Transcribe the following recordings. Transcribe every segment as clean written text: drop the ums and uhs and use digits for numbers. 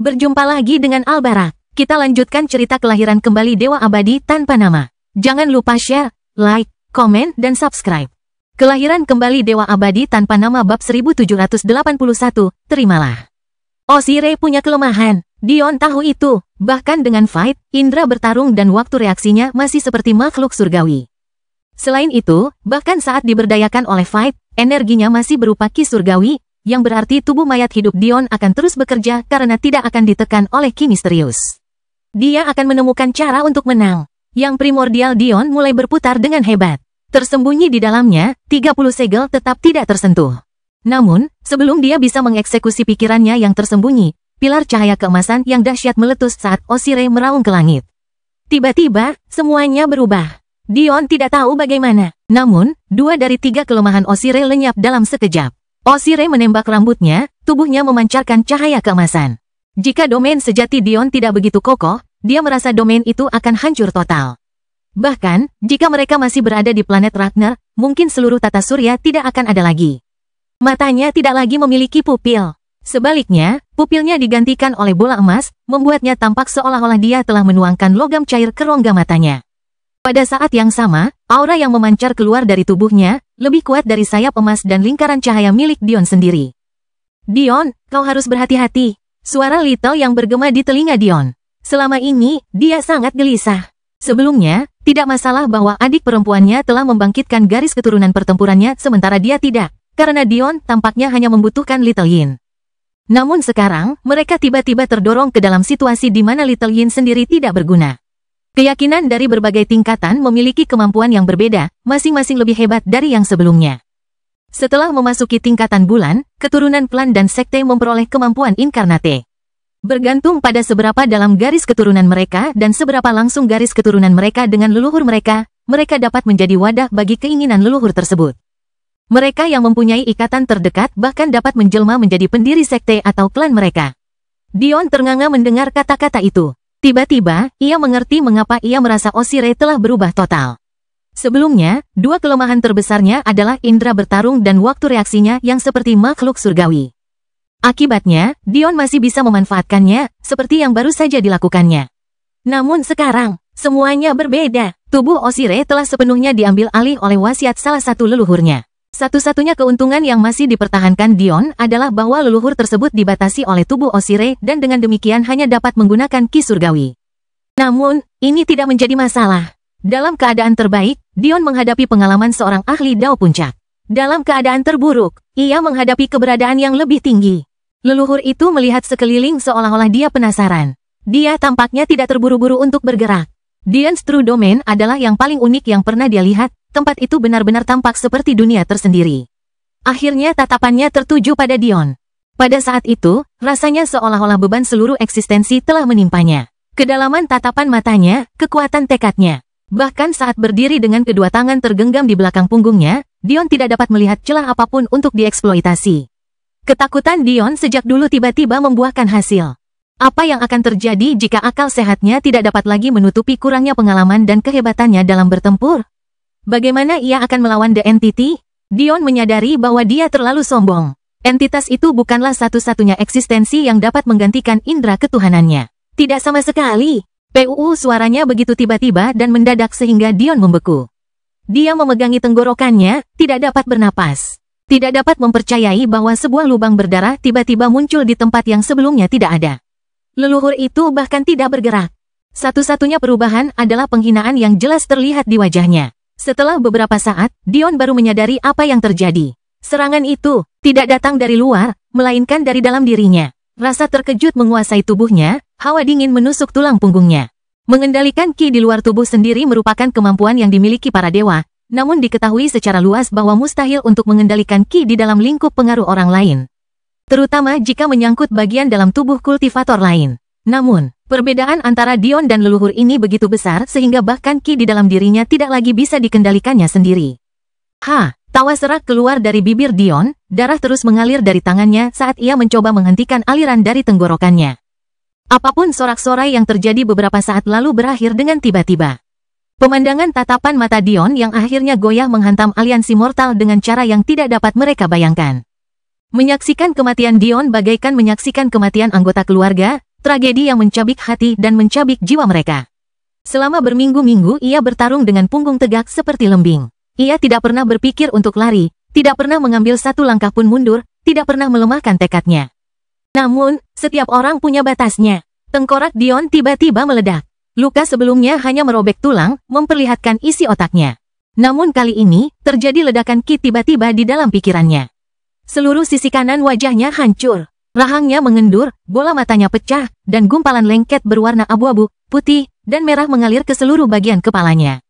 Berjumpa lagi dengan Albarak. Kita lanjutkan cerita kelahiran kembali Dewa Abadi tanpa nama. Jangan lupa share, like, komen, dan subscribe. Kelahiran kembali Dewa Abadi tanpa nama bab 1781, terimalah. Ossire punya kelemahan. Dion tahu itu. Bahkan dengan fight, indra bertarung dan waktu reaksinya masih seperti makhluk surgawi. Selain itu, bahkan saat diberdayakan oleh fight, energinya masih berupa ki surgawi, yang berarti tubuh mayat hidup Dion akan terus bekerja karena tidak akan ditekan oleh ki misterius. Dia akan menemukan cara untuk menang. Yang primordial Dion mulai berputar dengan hebat. Tersembunyi di dalamnya, 30 segel tetap tidak tersentuh. Namun, sebelum dia bisa mengeksekusi pikirannya yang tersembunyi, pilar cahaya keemasan yang dahsyat meletus saat Ossire meraung ke langit. Tiba-tiba, semuanya berubah. Dion tidak tahu bagaimana. Namun, 2 dari 3 kelemahan Ossire lenyap dalam sekejap. Ossire menembak rambutnya, tubuhnya memancarkan cahaya keemasan. Jika domain sejati Dion tidak begitu kokoh, dia merasa domain itu akan hancur total. Bahkan, jika mereka masih berada di planet Ragnar, mungkin seluruh tata surya tidak akan ada lagi. Matanya tidak lagi memiliki pupil. Sebaliknya, pupilnya digantikan oleh bola emas, membuatnya tampak seolah-olah dia telah menuangkan logam cair ke rongga matanya. Pada saat yang sama, aura yang memancar keluar dari tubuhnya, lebih kuat dari sayap emas dan lingkaran cahaya milik Dion sendiri. Dion, kau harus berhati-hati. Suara Little yang bergema di telinga Dion. Selama ini, dia sangat gelisah. Sebelumnya, tidak masalah bahwa adik perempuannya telah membangkitkan garis keturunan pertempurannya sementara dia tidak, karena Dion tampaknya hanya membutuhkan Little Yin. Namun sekarang, mereka tiba-tiba terdorong ke dalam situasi di mana Little Yin sendiri tidak berguna. Keyakinan dari berbagai tingkatan memiliki kemampuan yang berbeda, masing-masing lebih hebat dari yang sebelumnya. Setelah memasuki tingkatan bulan, keturunan klan dan sekte memperoleh kemampuan inkarnate. Bergantung pada seberapa dalam garis keturunan mereka dan seberapa langsung garis keturunan mereka dengan leluhur mereka, mereka dapat menjadi wadah bagi keinginan leluhur tersebut. Mereka yang mempunyai ikatan terdekat bahkan dapat menjelma menjadi pendiri sekte atau klan mereka. Dion ternganga mendengar kata-kata itu. Tiba-tiba, ia mengerti mengapa ia merasa Ossire telah berubah total. Sebelumnya, 2 kelemahan terbesarnya adalah indra bertarung dan waktu reaksinya yang seperti makhluk surgawi. Akibatnya, Dion masih bisa memanfaatkannya, seperti yang baru saja dilakukannya. Namun sekarang, semuanya berbeda. Tubuh Ossire telah sepenuhnya diambil alih oleh wasiat salah satu leluhurnya. Satu-satunya keuntungan yang masih dipertahankan Dion adalah bahwa leluhur tersebut dibatasi oleh tubuh Ossire dan dengan demikian hanya dapat menggunakan ki surgawi. Namun, ini tidak menjadi masalah. Dalam keadaan terbaik, Dion menghadapi pengalaman seorang ahli Dao Puncak. Dalam keadaan terburuk, ia menghadapi keberadaan yang lebih tinggi. Leluhur itu melihat sekeliling seolah-olah dia penasaran. Dia tampaknya tidak terburu-buru untuk bergerak. Dion's True Domain adalah yang paling unik yang pernah dia lihat. Tempat itu benar-benar tampak seperti dunia tersendiri. Akhirnya tatapannya tertuju pada Dion. Pada saat itu, rasanya seolah-olah beban seluruh eksistensi telah menimpanya. Kedalaman tatapan matanya, kekuatan tekadnya. Bahkan saat berdiri dengan kedua tangan tergenggam di belakang punggungnya, Dion tidak dapat melihat celah apapun untuk dieksploitasi. Ketakutan Dion sejak dulu tiba-tiba membuahkan hasil. Apa yang akan terjadi jika akal sehatnya tidak dapat lagi menutupi kurangnya pengalaman dan kehebatannya dalam bertempur? Bagaimana ia akan melawan The Entity? Dion menyadari bahwa dia terlalu sombong. Entitas itu bukanlah satu-satunya eksistensi yang dapat menggantikan indera ketuhanannya. Tidak sama sekali. Suaranya begitu tiba-tiba dan mendadak sehingga Dion membeku. Dia memegangi tenggorokannya, tidak dapat bernapas. Tidak dapat mempercayai bahwa sebuah lubang berdarah tiba-tiba muncul di tempat yang sebelumnya tidak ada. Leluhur itu bahkan tidak bergerak. Satu-satunya perubahan adalah penghinaan yang jelas terlihat di wajahnya. Setelah beberapa saat, Dion baru menyadari apa yang terjadi. Serangan itu tidak datang dari luar, melainkan dari dalam dirinya. Rasa terkejut menguasai tubuhnya, hawa dingin menusuk tulang punggungnya. Mengendalikan ki di luar tubuh sendiri merupakan kemampuan yang dimiliki para dewa, namun diketahui secara luas bahwa mustahil untuk mengendalikan ki di dalam lingkup pengaruh orang lain. Terutama jika menyangkut bagian dalam tubuh kultivator lain. Namun, perbedaan antara Dion dan leluhur ini begitu besar sehingga bahkan ki di dalam dirinya tidak lagi bisa dikendalikannya sendiri. Tawa serak keluar dari bibir Dion, darah terus mengalir dari tangannya saat ia mencoba menghentikan aliran dari tenggorokannya. Apapun sorak-sorai yang terjadi beberapa saat lalu berakhir dengan tiba-tiba. Pemandangan tatapan mata Dion yang akhirnya goyah menghantam aliansi mortal dengan cara yang tidak dapat mereka bayangkan. Menyaksikan kematian Dion bagaikan menyaksikan kematian anggota keluarga, tragedi yang mencabik hati dan mencabik jiwa mereka. Selama berminggu-minggu ia bertarung dengan punggung tegak seperti lembing. Ia tidak pernah berpikir untuk lari, tidak pernah mengambil satu langkah pun mundur, tidak pernah melemahkan tekadnya. Namun, setiap orang punya batasnya. Tengkorak Dion tiba-tiba meledak. Luka sebelumnya hanya merobek tulang, memperlihatkan isi otaknya. Namun kali ini, terjadi ledakan Ki tiba-tiba di dalam pikirannya. Seluruh sisi kanan wajahnya hancur. Rahangnya mengendur, bola matanya pecah, dan gumpalan lengket berwarna abu-abu, putih, dan merah mengalir ke seluruh bagian kepalanya.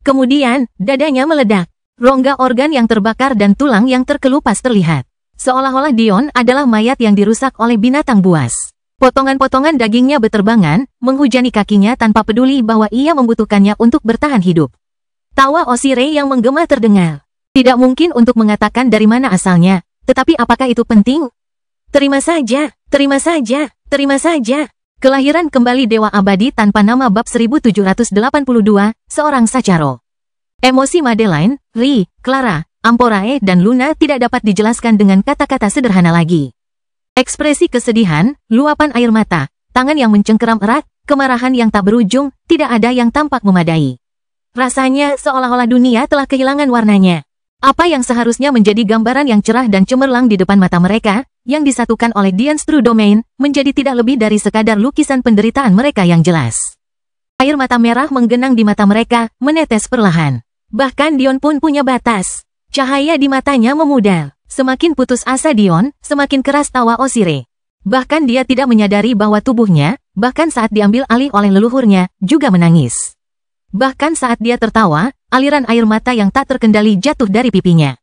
Kemudian, dadanya meledak. Rongga organ yang terbakar dan tulang yang terkelupas terlihat. Seolah-olah Dion adalah mayat yang dirusak oleh binatang buas. Potongan-potongan dagingnya beterbangan, menghujani kakinya tanpa peduli bahwa ia membutuhkannya untuk bertahan hidup. Tawa Osire yang menggema terdengar. Tidak mungkin untuk mengatakan dari mana asalnya, tetapi apakah itu penting? Terima saja, terima saja, terima saja. Kelahiran kembali Dewa Abadi tanpa nama bab 1782, seorang Sacharo. Emosi Madeline, Ri, Clara, Amporae dan Luna tidak dapat dijelaskan dengan kata-kata sederhana lagi. Ekspresi kesedihan, luapan air mata, tangan yang mencengkeram erat, kemarahan yang tak berujung, tidak ada yang tampak memadai. Rasanya seolah-olah dunia telah kehilangan warnanya. Apa yang seharusnya menjadi gambaran yang cerah dan cemerlang di depan mata mereka, yang disatukan oleh Dian's True Domain, menjadi tidak lebih dari sekadar lukisan penderitaan mereka yang jelas. Air mata merah menggenang di mata mereka, menetes perlahan. Bahkan Dion pun punya batas. Cahaya di matanya memudar. Semakin putus asa Dion, semakin keras tawa Osire. Bahkan dia tidak menyadari bahwa tubuhnya, bahkan saat diambil alih oleh leluhurnya, juga menangis. Bahkan saat dia tertawa, aliran air mata yang tak terkendali jatuh dari pipinya.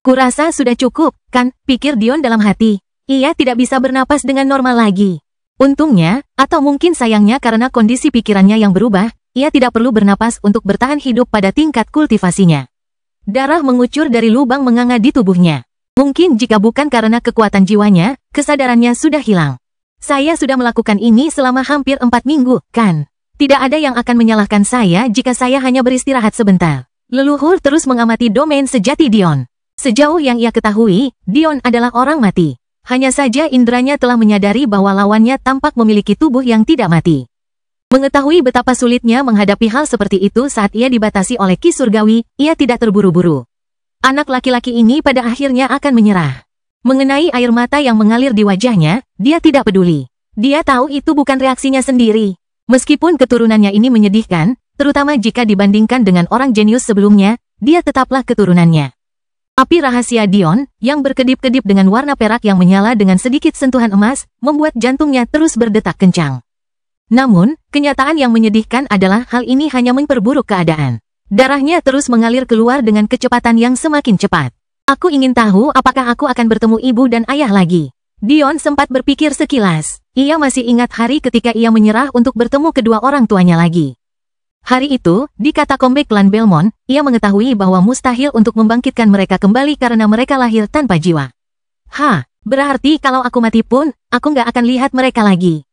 Kurasa sudah cukup, kan, pikir Dion dalam hati. Ia tidak bisa bernapas dengan normal lagi. Untungnya, atau mungkin sayangnya karena kondisi pikirannya yang berubah, ia tidak perlu bernapas untuk bertahan hidup pada tingkat kultivasinya. Darah mengucur dari lubang menganga di tubuhnya. Mungkin jika bukan karena kekuatan jiwanya, kesadarannya sudah hilang. Saya sudah melakukan ini selama hampir 4 minggu, kan? Tidak ada yang akan menyalahkan saya jika saya hanya beristirahat sebentar. Leluhur terus mengamati domain sejati Dion. Sejauh yang ia ketahui, Dion adalah orang mati. Hanya saja indranya telah menyadari bahwa lawannya tampak memiliki tubuh yang tidak mati. Mengetahui betapa sulitnya menghadapi hal seperti itu saat ia dibatasi oleh Ki Surgawi, ia tidak terburu-buru. Anak laki-laki ini pada akhirnya akan menyerah. Mengenai air mata yang mengalir di wajahnya, dia tidak peduli. Dia tahu itu bukan reaksinya sendiri. Meskipun keturunannya ini menyedihkan, terutama jika dibandingkan dengan orang jenius sebelumnya, dia tetaplah keturunannya. Api rahasia Dion, yang berkedip-kedip dengan warna perak yang menyala dengan sedikit sentuhan emas, membuat jantungnya terus berdetak kencang. Namun, kenyataan yang menyedihkan adalah hal ini hanya memperburuk keadaan. Darahnya terus mengalir keluar dengan kecepatan yang semakin cepat. Aku ingin tahu apakah aku akan bertemu ibu dan ayah lagi. Dion sempat berpikir sekilas. Ia masih ingat hari ketika ia menyerah untuk bertemu kedua orang tuanya lagi. Hari itu, di katakombe klan Belmont, ia mengetahui bahwa mustahil untuk membangkitkan mereka kembali karena mereka lahir tanpa jiwa. Berarti kalau aku mati pun, aku nggak akan lihat mereka lagi.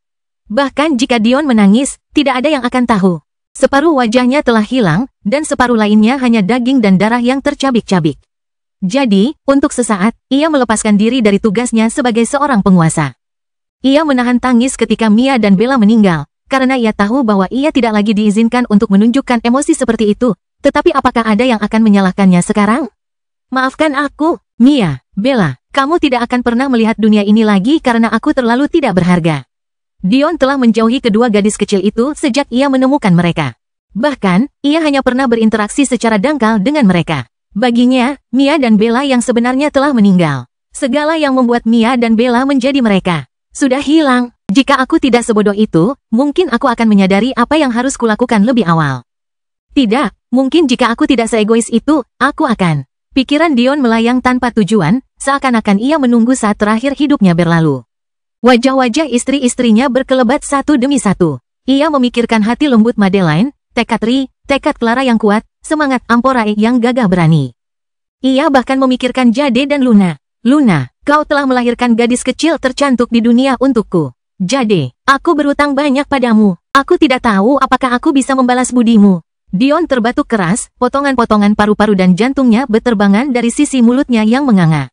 Bahkan jika Dion menangis, tidak ada yang akan tahu. Separuh wajahnya telah hilang, dan separuh lainnya hanya daging dan darah yang tercabik-cabik. Jadi, untuk sesaat, ia melepaskan diri dari tugasnya sebagai seorang penguasa. Ia menahan tangis ketika Mia dan Bella meninggal, karena ia tahu bahwa ia tidak lagi diizinkan untuk menunjukkan emosi seperti itu. Tetapi apakah ada yang akan menyalahkannya sekarang? Maafkan aku, Mia, Bella, kamu tidak akan pernah melihat dunia ini lagi karena aku terlalu tidak berharga. Dion telah menjauhi kedua gadis kecil itu sejak ia menemukan mereka. Bahkan, ia hanya pernah berinteraksi secara dangkal dengan mereka. Baginya, Mia dan Bella yang sebenarnya telah meninggal. Segala yang membuat Mia dan Bella menjadi mereka sudah hilang. Jika aku tidak sebodoh itu, mungkin aku akan menyadari apa yang harus kulakukan lebih awal. Tidak, mungkin jika aku tidak seegois itu, aku akan. Pikiran Dion melayang tanpa tujuan, seakan-akan ia menunggu saat terakhir hidupnya berlalu. Wajah-wajah istri-istrinya berkelebat satu demi satu. Ia memikirkan hati lembut Madeline, tekad Ri, tekad Clara yang kuat, semangat Amporae yang gagah berani. Ia bahkan memikirkan Jade dan Luna. Luna, kau telah melahirkan gadis kecil tercantik di dunia untukku. Jade, aku berutang banyak padamu. Aku tidak tahu apakah aku bisa membalas budimu. Dion terbatuk keras, potongan-potongan paru-paru dan jantungnya beterbangan dari sisi mulutnya yang menganga.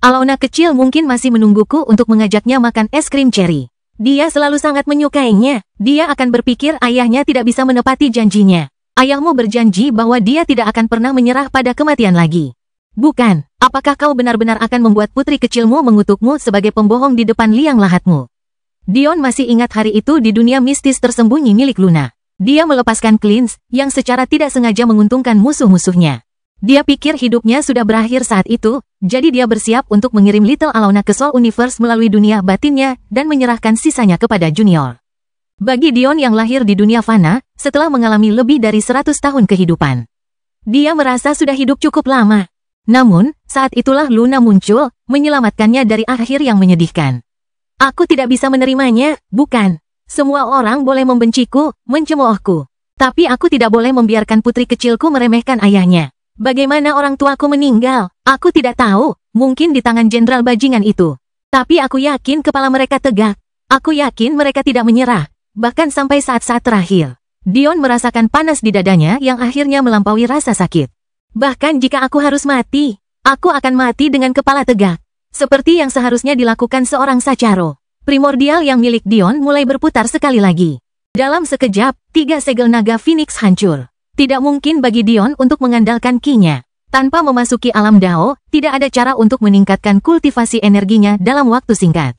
Alona kecil mungkin masih menungguku untuk mengajaknya makan es krim cherry. Dia selalu sangat menyukainya. Dia akan berpikir ayahnya tidak bisa menepati janjinya. Ayahmu berjanji bahwa dia tidak akan pernah menyerah pada kematian lagi. Bukan, apakah kau benar-benar akan membuat putri kecilmu mengutukmu sebagai pembohong di depan liang lahatmu? Dion masih ingat hari itu di dunia mistis tersembunyi milik Luna. Dia melepaskan Cleanse, yang secara tidak sengaja menguntungkan musuh-musuhnya. Dia pikir hidupnya sudah berakhir saat itu, jadi dia bersiap untuk mengirim Little Alona ke Soul Universe melalui dunia batinnya dan menyerahkan sisanya kepada Junior. Bagi Dion yang lahir di dunia fana, setelah mengalami lebih dari 100 tahun kehidupan, dia merasa sudah hidup cukup lama. Namun, saat itulah Luna muncul, menyelamatkannya dari akhir yang menyedihkan. Aku tidak bisa menerimanya, bukan. Semua orang boleh membenciku, mencemoohku. Tapi aku tidak boleh membiarkan putri kecilku meremehkan ayahnya. Bagaimana orang tuaku meninggal? Aku tidak tahu, mungkin di tangan jenderal bajingan itu. Tapi aku yakin kepala mereka tegak. Aku yakin mereka tidak menyerah. Bahkan sampai saat-saat terakhir, Dion merasakan panas di dadanya yang akhirnya melampaui rasa sakit. Bahkan jika aku harus mati, aku akan mati dengan kepala tegak. Seperti yang seharusnya dilakukan seorang Sacharo. Primordial yang milik Dion mulai berputar sekali lagi. Dalam sekejap, 3 segel naga Phoenix hancur. Tidak mungkin bagi Dion untuk mengandalkan ki-nya. Tanpa memasuki alam Dao, tidak ada cara untuk meningkatkan kultivasi energinya dalam waktu singkat.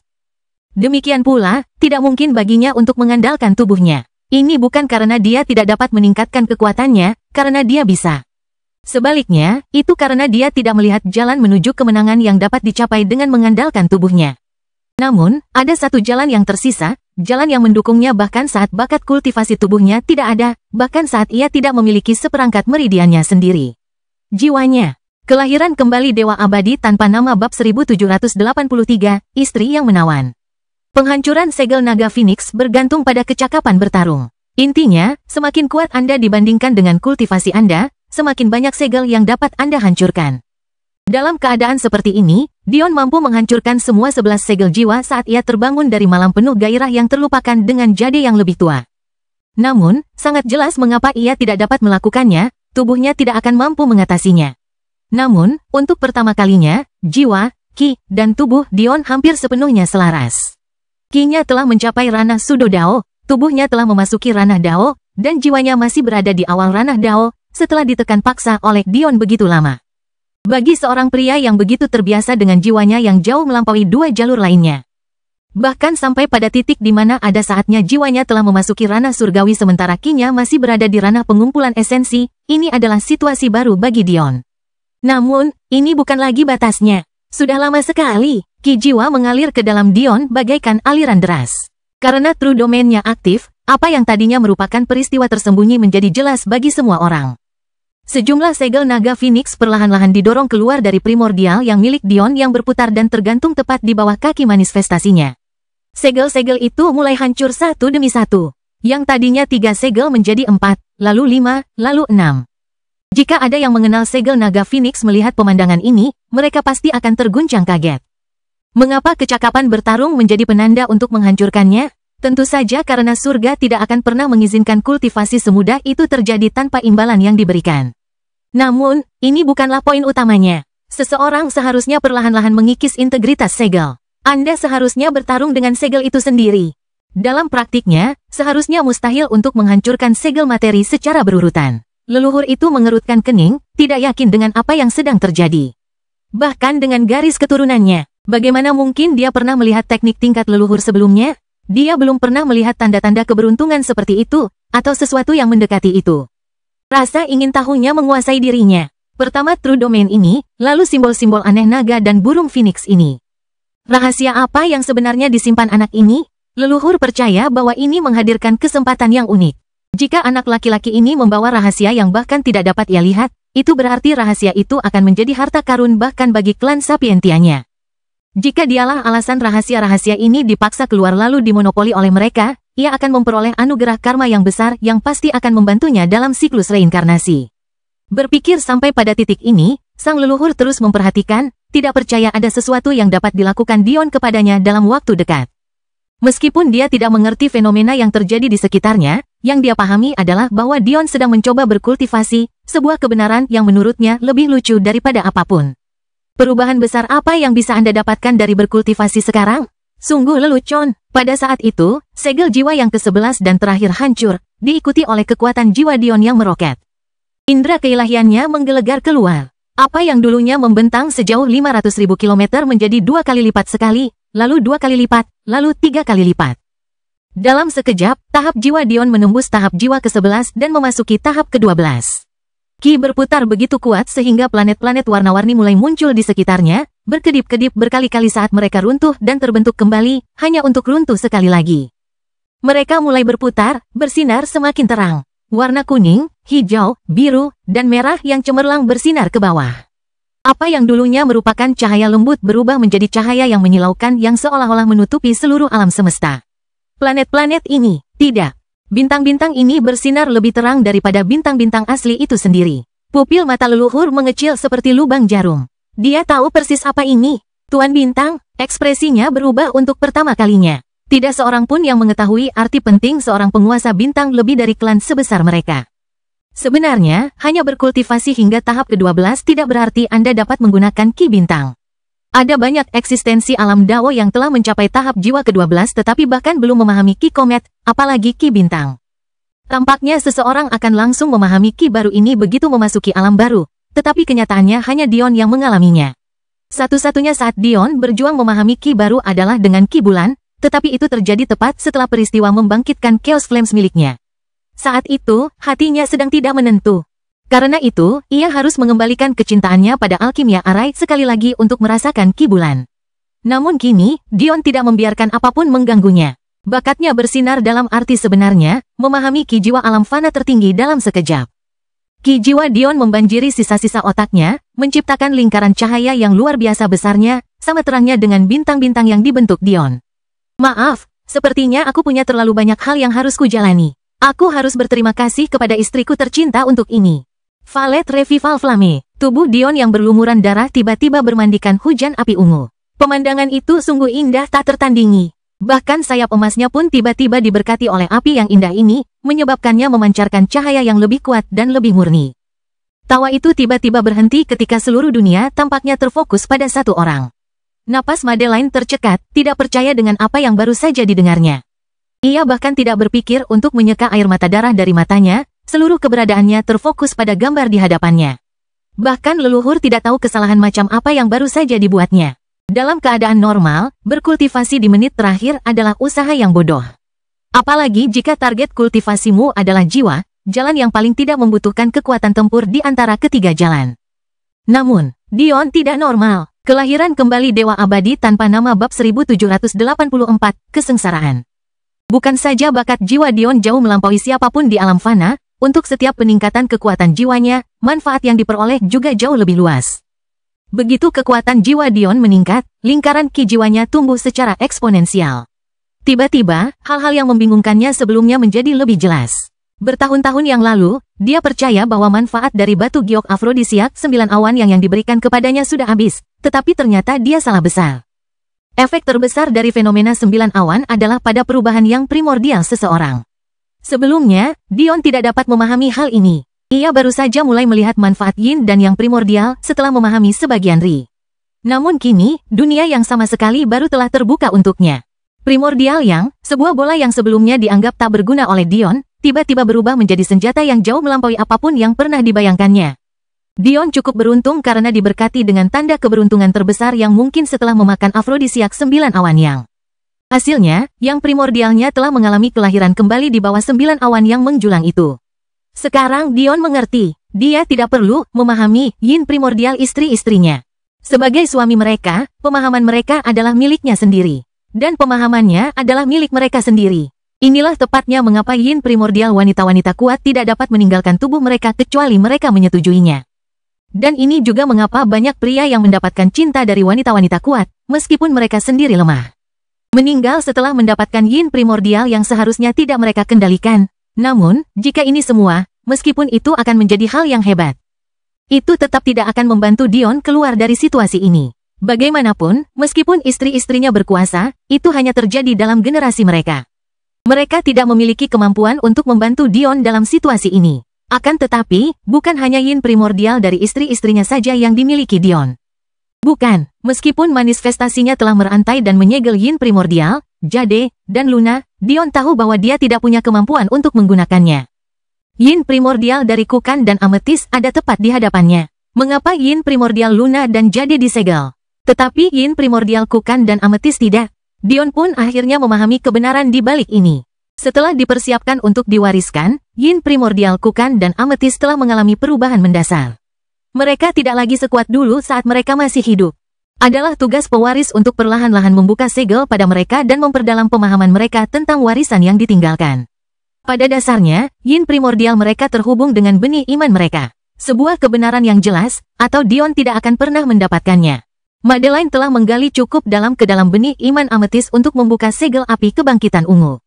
Demikian pula, tidak mungkin baginya untuk mengandalkan tubuhnya. Ini bukan karena dia tidak dapat meningkatkan kekuatannya, karena dia bisa. Sebaliknya, itu karena dia tidak melihat jalan menuju kemenangan yang dapat dicapai dengan mengandalkan tubuhnya. Namun, ada satu jalan yang tersisa, jalan yang mendukungnya bahkan saat bakat kultivasi tubuhnya tidak ada, bahkan saat ia tidak memiliki seperangkat meridiannya sendiri. Jiwanya. Kelahiran kembali Dewa Abadi tanpa nama bab 1783, istri yang menawan. Penghancuran segel naga Phoenix bergantung pada kecakapan bertarung. Intinya, semakin kuat Anda dibandingkan dengan kultivasi Anda, semakin banyak segel yang dapat Anda hancurkan. Dalam keadaan seperti ini, Dion mampu menghancurkan semua 11 segel jiwa saat ia terbangun dari malam penuh gairah yang terlupakan dengan jade yang lebih tua. Namun, sangat jelas mengapa ia tidak dapat melakukannya, tubuhnya tidak akan mampu mengatasinya. Namun, untuk pertama kalinya, jiwa, ki, dan tubuh Dion hampir sepenuhnya selaras. Ki-nya telah mencapai ranah Sudo Dao, tubuhnya telah memasuki ranah Dao, dan jiwanya masih berada di awal ranah Dao, setelah ditekan paksa oleh Dion begitu lama. Bagi seorang pria yang begitu terbiasa dengan jiwanya yang jauh melampaui 2 jalur lainnya. Bahkan sampai pada titik di mana ada saatnya jiwanya telah memasuki ranah surgawi sementara ki-nya masih berada di ranah pengumpulan esensi, ini adalah situasi baru bagi Dion. Namun, ini bukan lagi batasnya. Sudah lama sekali, ki jiwa mengalir ke dalam Dion bagaikan aliran deras. Karena true domain-nya aktif, apa yang tadinya merupakan peristiwa tersembunyi menjadi jelas bagi semua orang. Sejumlah segel naga Phoenix perlahan-lahan didorong keluar dari primordial yang milik Dion yang berputar dan tergantung tepat di bawah kaki manifestasinya. Segel-segel itu mulai hancur satu demi satu. Yang tadinya 3 segel menjadi 4, lalu 5, lalu 6. Jika ada yang mengenal segel naga Phoenix melihat pemandangan ini, mereka pasti akan terguncang kaget. Mengapa kecakapan bertarung menjadi penanda untuk menghancurkannya? Tentu saja karena surga tidak akan pernah mengizinkan kultivasi semudah itu terjadi tanpa imbalan yang diberikan. Namun, ini bukanlah poin utamanya. Seseorang seharusnya perlahan-lahan mengikis integritas segel. Anda seharusnya bertarung dengan segel itu sendiri. Dalam praktiknya, seharusnya mustahil untuk menghancurkan segel materi secara berurutan. Leluhur itu mengerutkan kening, tidak yakin dengan apa yang sedang terjadi. Bahkan dengan garis keturunannya, bagaimana mungkin dia pernah melihat teknik tingkat leluhur sebelumnya? Dia belum pernah melihat tanda-tanda keberuntungan seperti itu, atau sesuatu yang mendekati itu. Rasa ingin tahunya menguasai dirinya. Pertama true domain ini, lalu simbol-simbol aneh naga dan burung phoenix ini. Rahasia apa yang sebenarnya disimpan anak ini? Leluhur percaya bahwa ini menghadirkan kesempatan yang unik. Jika anak laki-laki ini membawa rahasia yang bahkan tidak dapat ia lihat, itu berarti rahasia itu akan menjadi harta karun bahkan bagi klan Sapientianya. Jika dialah alasan rahasia-rahasia ini dipaksa keluar lalu dimonopoli oleh mereka, ia akan memperoleh anugerah karma yang besar yang pasti akan membantunya dalam siklus reinkarnasi. Berpikir sampai pada titik ini, sang leluhur terus memperhatikan, tidak percaya ada sesuatu yang dapat dilakukan Dion kepadanya dalam waktu dekat. Meskipun dia tidak mengerti fenomena yang terjadi di sekitarnya, yang dia pahami adalah bahwa Dion sedang mencoba berkultivasi, sebuah kebenaran yang menurutnya lebih lucu daripada apapun. Perubahan besar apa yang bisa Anda dapatkan dari berkultivasi sekarang? Sungguh lelucon. Pada saat itu, segel jiwa yang ke-11 dan terakhir hancur, diikuti oleh kekuatan jiwa Dion yang meroket. Indra keilahiannya menggelegar keluar. Apa yang dulunya membentang sejauh 500.000 kilometer menjadi 2 kali lipat sekali, lalu 2 kali lipat, lalu 3 kali lipat. Dalam sekejap, tahap jiwa Dion menembus tahap jiwa ke-11 dan memasuki tahap ke-12. Ki berputar begitu kuat sehingga planet-planet warna-warni mulai muncul di sekitarnya, berkedip-kedip berkali-kali saat mereka runtuh dan terbentuk kembali, hanya untuk runtuh sekali lagi. Mereka mulai berputar, bersinar semakin terang. Warna kuning, hijau, biru, dan merah yang cemerlang bersinar ke bawah. Apa yang dulunya merupakan cahaya lembut berubah menjadi cahaya yang menyilaukan yang seolah-olah menutupi seluruh alam semesta. Planet-planet ini, tidak. Bintang-bintang ini bersinar lebih terang daripada bintang-bintang asli itu sendiri. Pupil mata leluhur mengecil seperti lubang jarum. Dia tahu persis apa ini. Tuan Bintang, ekspresinya berubah untuk pertama kalinya. Tidak seorang pun yang mengetahui arti penting seorang penguasa bintang lebih dari klan sebesar mereka. Sebenarnya, hanya berkultivasi hingga tahap ke-12 tidak berarti Anda dapat menggunakan Ki Bintang. Ada banyak eksistensi alam Dao yang telah mencapai tahap jiwa ke-12 tetapi bahkan belum memahami Ki Komet, apalagi Ki Bintang. Tampaknya seseorang akan langsung memahami Ki baru ini begitu memasuki alam baru, tetapi kenyataannya hanya Dion yang mengalaminya. Satu-satunya saat Dion berjuang memahami Ki baru adalah dengan Ki Bulan, tetapi itu terjadi tepat setelah peristiwa membangkitkan Chaos Flames miliknya. Saat itu, hatinya sedang tidak menentu. Karena itu, ia harus mengembalikan kecintaannya pada alkimia arai sekali lagi untuk merasakan Ki Bulan. Namun kini, Dion tidak membiarkan apapun mengganggunya. Bakatnya bersinar dalam arti sebenarnya, memahami Ki jiwa alam fana tertinggi dalam sekejap. Ki jiwa Dion membanjiri sisa-sisa otaknya, menciptakan lingkaran cahaya yang luar biasa besarnya, sama terangnya dengan bintang-bintang yang dibentuk Dion. Maaf, sepertinya aku punya terlalu banyak hal yang harus kujalani. Aku harus berterima kasih kepada istriku tercinta untuk ini. Valet Revival Flame, tubuh Dion yang berlumuran darah tiba-tiba bermandikan hujan api ungu. Pemandangan itu sungguh indah tak tertandingi. Bahkan sayap emasnya pun tiba-tiba diberkati oleh api yang indah ini, menyebabkannya memancarkan cahaya yang lebih kuat dan lebih murni. Tawa itu tiba-tiba berhenti ketika seluruh dunia tampaknya terfokus pada satu orang. Napas Madeline tercekat, tidak percaya dengan apa yang baru saja didengarnya. Ia bahkan tidak berpikir untuk menyeka air mata darah dari matanya, seluruh keberadaannya terfokus pada gambar di hadapannya. Bahkan leluhur tidak tahu kesalahan macam apa yang baru saja dibuatnya. Dalam keadaan normal, berkultivasi di menit terakhir adalah usaha yang bodoh. Apalagi jika target kultivasimu adalah jiwa, jalan yang paling tidak membutuhkan kekuatan tempur di antara ketiga jalan. Namun, Dion tidak normal. Kelahiran kembali Dewa Abadi tanpa nama bab 1784, kesengsaraan. Bukan saja bakat jiwa Dion jauh melampaui siapapun di alam fana, untuk setiap peningkatan kekuatan jiwanya, manfaat yang diperoleh juga jauh lebih luas. Begitu kekuatan jiwa Dion meningkat, lingkaran Ki jiwanya tumbuh secara eksponensial. Tiba-tiba, hal-hal yang membingungkannya sebelumnya menjadi lebih jelas. Bertahun-tahun yang lalu, dia percaya bahwa manfaat dari batu giok afrodisiak 9 awan yang diberikan kepadanya sudah habis, tetapi ternyata dia salah besar. Efek terbesar dari fenomena 9 awan adalah pada perubahan yang primordial seseorang. Sebelumnya, Dion tidak dapat memahami hal ini. Ia baru saja mulai melihat manfaat yin dan yang primordial setelah memahami sebagian ri. Namun kini, dunia yang sama sekali baru telah terbuka untuknya. Primordial yang, sebuah bola yang sebelumnya dianggap tak berguna oleh Dion, tiba-tiba berubah menjadi senjata yang jauh melampaui apapun yang pernah dibayangkannya. Dion cukup beruntung karena diberkati dengan tanda keberuntungan terbesar yang mungkin setelah memakan afrodisiak 9 awan yang. Hasilnya, yang primordialnya telah mengalami kelahiran kembali di bawah 9 awan yang menjulang itu. Sekarang Dion mengerti, dia tidak perlu memahami yin primordial istri-istrinya. Sebagai suami mereka, pemahaman mereka adalah miliknya sendiri. Dan pemahamannya adalah milik mereka sendiri. Inilah tepatnya mengapa yin primordial wanita-wanita kuat tidak dapat meninggalkan tubuh mereka kecuali mereka menyetujuinya. Dan ini juga mengapa banyak pria yang mendapatkan cinta dari wanita-wanita kuat, meskipun mereka sendiri lemah. Meninggal setelah mendapatkan yin primordial yang seharusnya tidak mereka kendalikan. Namun, jika ini semua, meskipun itu akan menjadi hal yang hebat, itu tetap tidak akan membantu Dion keluar dari situasi ini. Bagaimanapun, meskipun istri-istrinya berkuasa, itu hanya terjadi dalam generasi mereka. Mereka tidak memiliki kemampuan untuk membantu Dion dalam situasi ini. Akan tetapi, bukan hanya yin primordial dari istri-istrinya saja yang dimiliki Dion. Bukan, meskipun manifestasinya telah merantai dan menyegel Yin primordial, Jade, dan Luna, Dion tahu bahwa dia tidak punya kemampuan untuk menggunakannya. Yin primordial dari Kukan dan Ametis ada tepat di hadapannya. Mengapa Yin primordial Luna dan Jade disegel? Tetapi Yin primordial Kukan dan Ametis tidak. Dion pun akhirnya memahami kebenaran di balik ini. Setelah dipersiapkan untuk diwariskan, Yin primordial Kukan dan Ametis telah mengalami perubahan mendasar. Mereka tidak lagi sekuat dulu saat mereka masih hidup. Adalah tugas pewaris untuk perlahan-lahan membuka segel pada mereka dan memperdalam pemahaman mereka tentang warisan yang ditinggalkan. Pada dasarnya, Yin primordial mereka terhubung dengan benih iman mereka. Sebuah kebenaran yang jelas, atau Dion tidak akan pernah mendapatkannya. Madeline telah menggali cukup dalam ke dalam benih iman Ametis untuk membuka segel api kebangkitan ungu.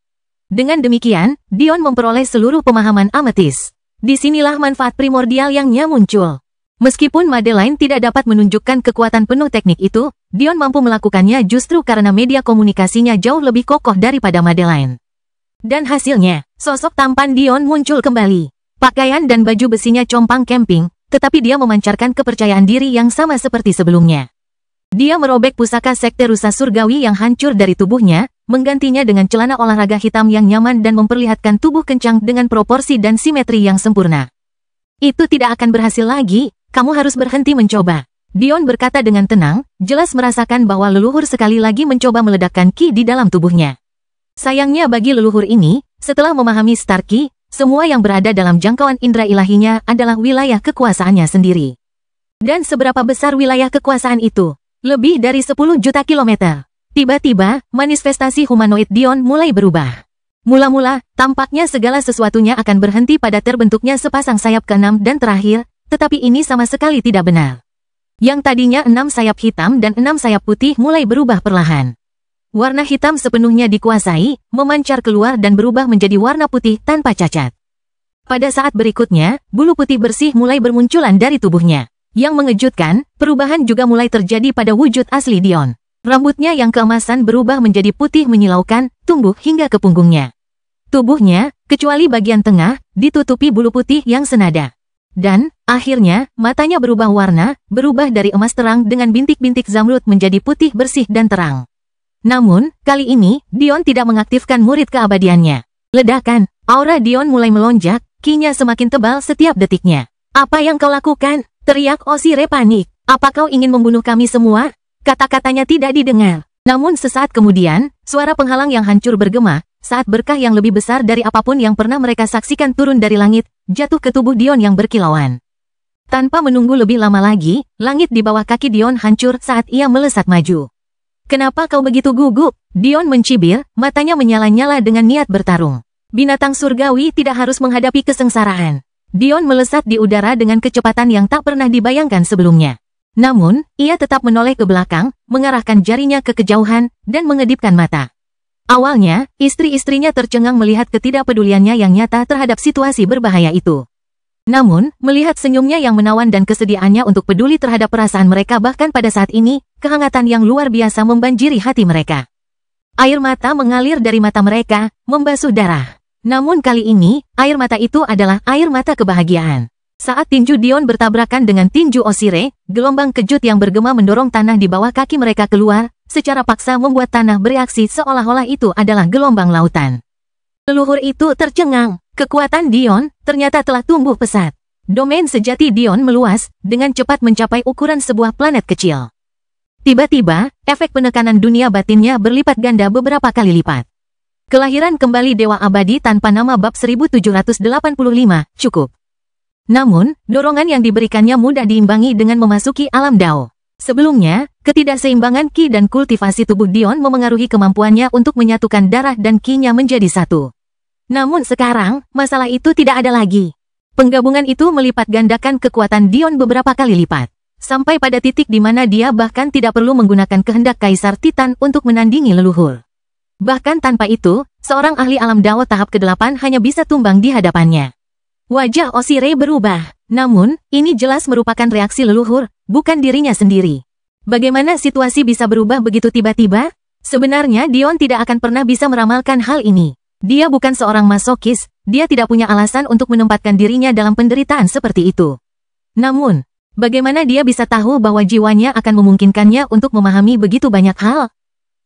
Dengan demikian, Dion memperoleh seluruh pemahaman Ametis. Disinilah manfaat primordialnya muncul. Meskipun Madeline tidak dapat menunjukkan kekuatan penuh teknik itu, Dion mampu melakukannya justru karena media komunikasinya jauh lebih kokoh daripada Madeline. Dan hasilnya, sosok tampan Dion muncul kembali. Pakaian dan baju besinya compang camping, tetapi dia memancarkan kepercayaan diri yang sama seperti sebelumnya. Dia merobek pusaka sekte rusa surgawi yang hancur dari tubuhnya, menggantinya dengan celana olahraga hitam yang nyaman dan memperlihatkan tubuh kencang dengan proporsi dan simetri yang sempurna. Itu tidak akan berhasil lagi. Kamu harus berhenti mencoba. Dion berkata dengan tenang, jelas merasakan bahwa leluhur sekali lagi mencoba meledakkan ki di dalam tubuhnya. Sayangnya bagi leluhur ini, setelah memahami Star Ki, semua yang berada dalam jangkauan indera ilahinya adalah wilayah kekuasaannya sendiri. Dan seberapa besar wilayah kekuasaan itu? Lebih dari 10 juta kilometer. Tiba-tiba, manifestasi humanoid Dion mulai berubah. Mula-mula, tampaknya segala sesuatunya akan berhenti pada terbentuknya sepasang sayap ke-6 dan terakhir, tetapi ini sama sekali tidak benar. Yang tadinya 6 sayap hitam dan 6 sayap putih mulai berubah perlahan. Warna hitam sepenuhnya dikuasai, memancar keluar dan berubah menjadi warna putih tanpa cacat. Pada saat berikutnya, bulu putih bersih mulai bermunculan dari tubuhnya. Yang mengejutkan, perubahan juga mulai terjadi pada wujud asli Dion. Rambutnya yang keemasan berubah menjadi putih menyilaukan, tumbuh hingga ke punggungnya. Tubuhnya, kecuali bagian tengah, ditutupi bulu putih yang senada. Dan, akhirnya, matanya berubah warna, berubah dari emas terang dengan bintik-bintik zamrud menjadi putih bersih dan terang. Namun, kali ini, Dion tidak mengaktifkan murid keabadiannya. Ledakan, aura Dion mulai melonjak, ki-nya semakin tebal setiap detiknya. Apa yang kau lakukan? Teriak Osire panik. Apa kau ingin membunuh kami semua? Kata-katanya tidak didengar. Namun sesaat kemudian, suara penghalang yang hancur bergema, saat berkah yang lebih besar dari apapun yang pernah mereka saksikan turun dari langit, jatuh ke tubuh Dion yang berkilauan. Tanpa menunggu lebih lama lagi, langit di bawah kaki Dion hancur saat ia melesat maju. Kenapa kau begitu gugup? Dion mencibir, matanya menyala-nyala dengan niat bertarung. Binatang surgawi tidak harus menghadapi kesengsaraan. Dion melesat di udara dengan kecepatan yang tak pernah dibayangkan sebelumnya. Namun, ia tetap menoleh ke belakang, mengarahkan jarinya ke kejauhan, dan mengedipkan mata. Awalnya, istri-istrinya tercengang melihat ketidakpeduliannya yang nyata terhadap situasi berbahaya itu. Namun, melihat senyumnya yang menawan dan kesediaannya untuk peduli terhadap perasaan mereka bahkan pada saat ini, kehangatan yang luar biasa membanjiri hati mereka. Air mata mengalir dari mata mereka, membasuh darah. Namun kali ini, air mata itu adalah air mata kebahagiaan. Saat tinju Dion bertabrakan dengan tinju Osire, gelombang kejut yang bergema mendorong tanah di bawah kaki mereka keluar, secara paksa membuat tanah bereaksi seolah-olah itu adalah gelombang lautan. Leluhur itu tercengang. Kekuatan Dion ternyata telah tumbuh pesat. Domain sejati Dion meluas, dengan cepat mencapai ukuran sebuah planet kecil. Tiba-tiba, efek penekanan dunia batinnya berlipat ganda beberapa kali lipat. Kelahiran kembali Dewa Abadi tanpa nama bab 1785, cukup. Namun, dorongan yang diberikannya mudah diimbangi dengan memasuki alam Dao. Sebelumnya, ketidakseimbangan ki dan kultivasi tubuh Dion memengaruhi kemampuannya untuk menyatukan darah dan ki-nya menjadi satu. Namun sekarang, masalah itu tidak ada lagi. Penggabungan itu melipat gandakan kekuatan Dion beberapa kali lipat. Sampai pada titik di mana dia bahkan tidak perlu menggunakan kehendak Kaisar Titan untuk menandingi leluhur. Bahkan tanpa itu, seorang ahli alam Dao tahap ke-8 hanya bisa tumbang di hadapannya. Wajah Osire berubah. Namun, ini jelas merupakan reaksi leluhur, bukan dirinya sendiri. Bagaimana situasi bisa berubah begitu tiba-tiba? Sebenarnya Dion tidak akan pernah bisa meramalkan hal ini. Dia bukan seorang masokis, dia tidak punya alasan untuk menempatkan dirinya dalam penderitaan seperti itu. Namun, Bagaimana dia bisa tahu bahwa jiwanya akan memungkinkannya untuk memahami begitu banyak hal?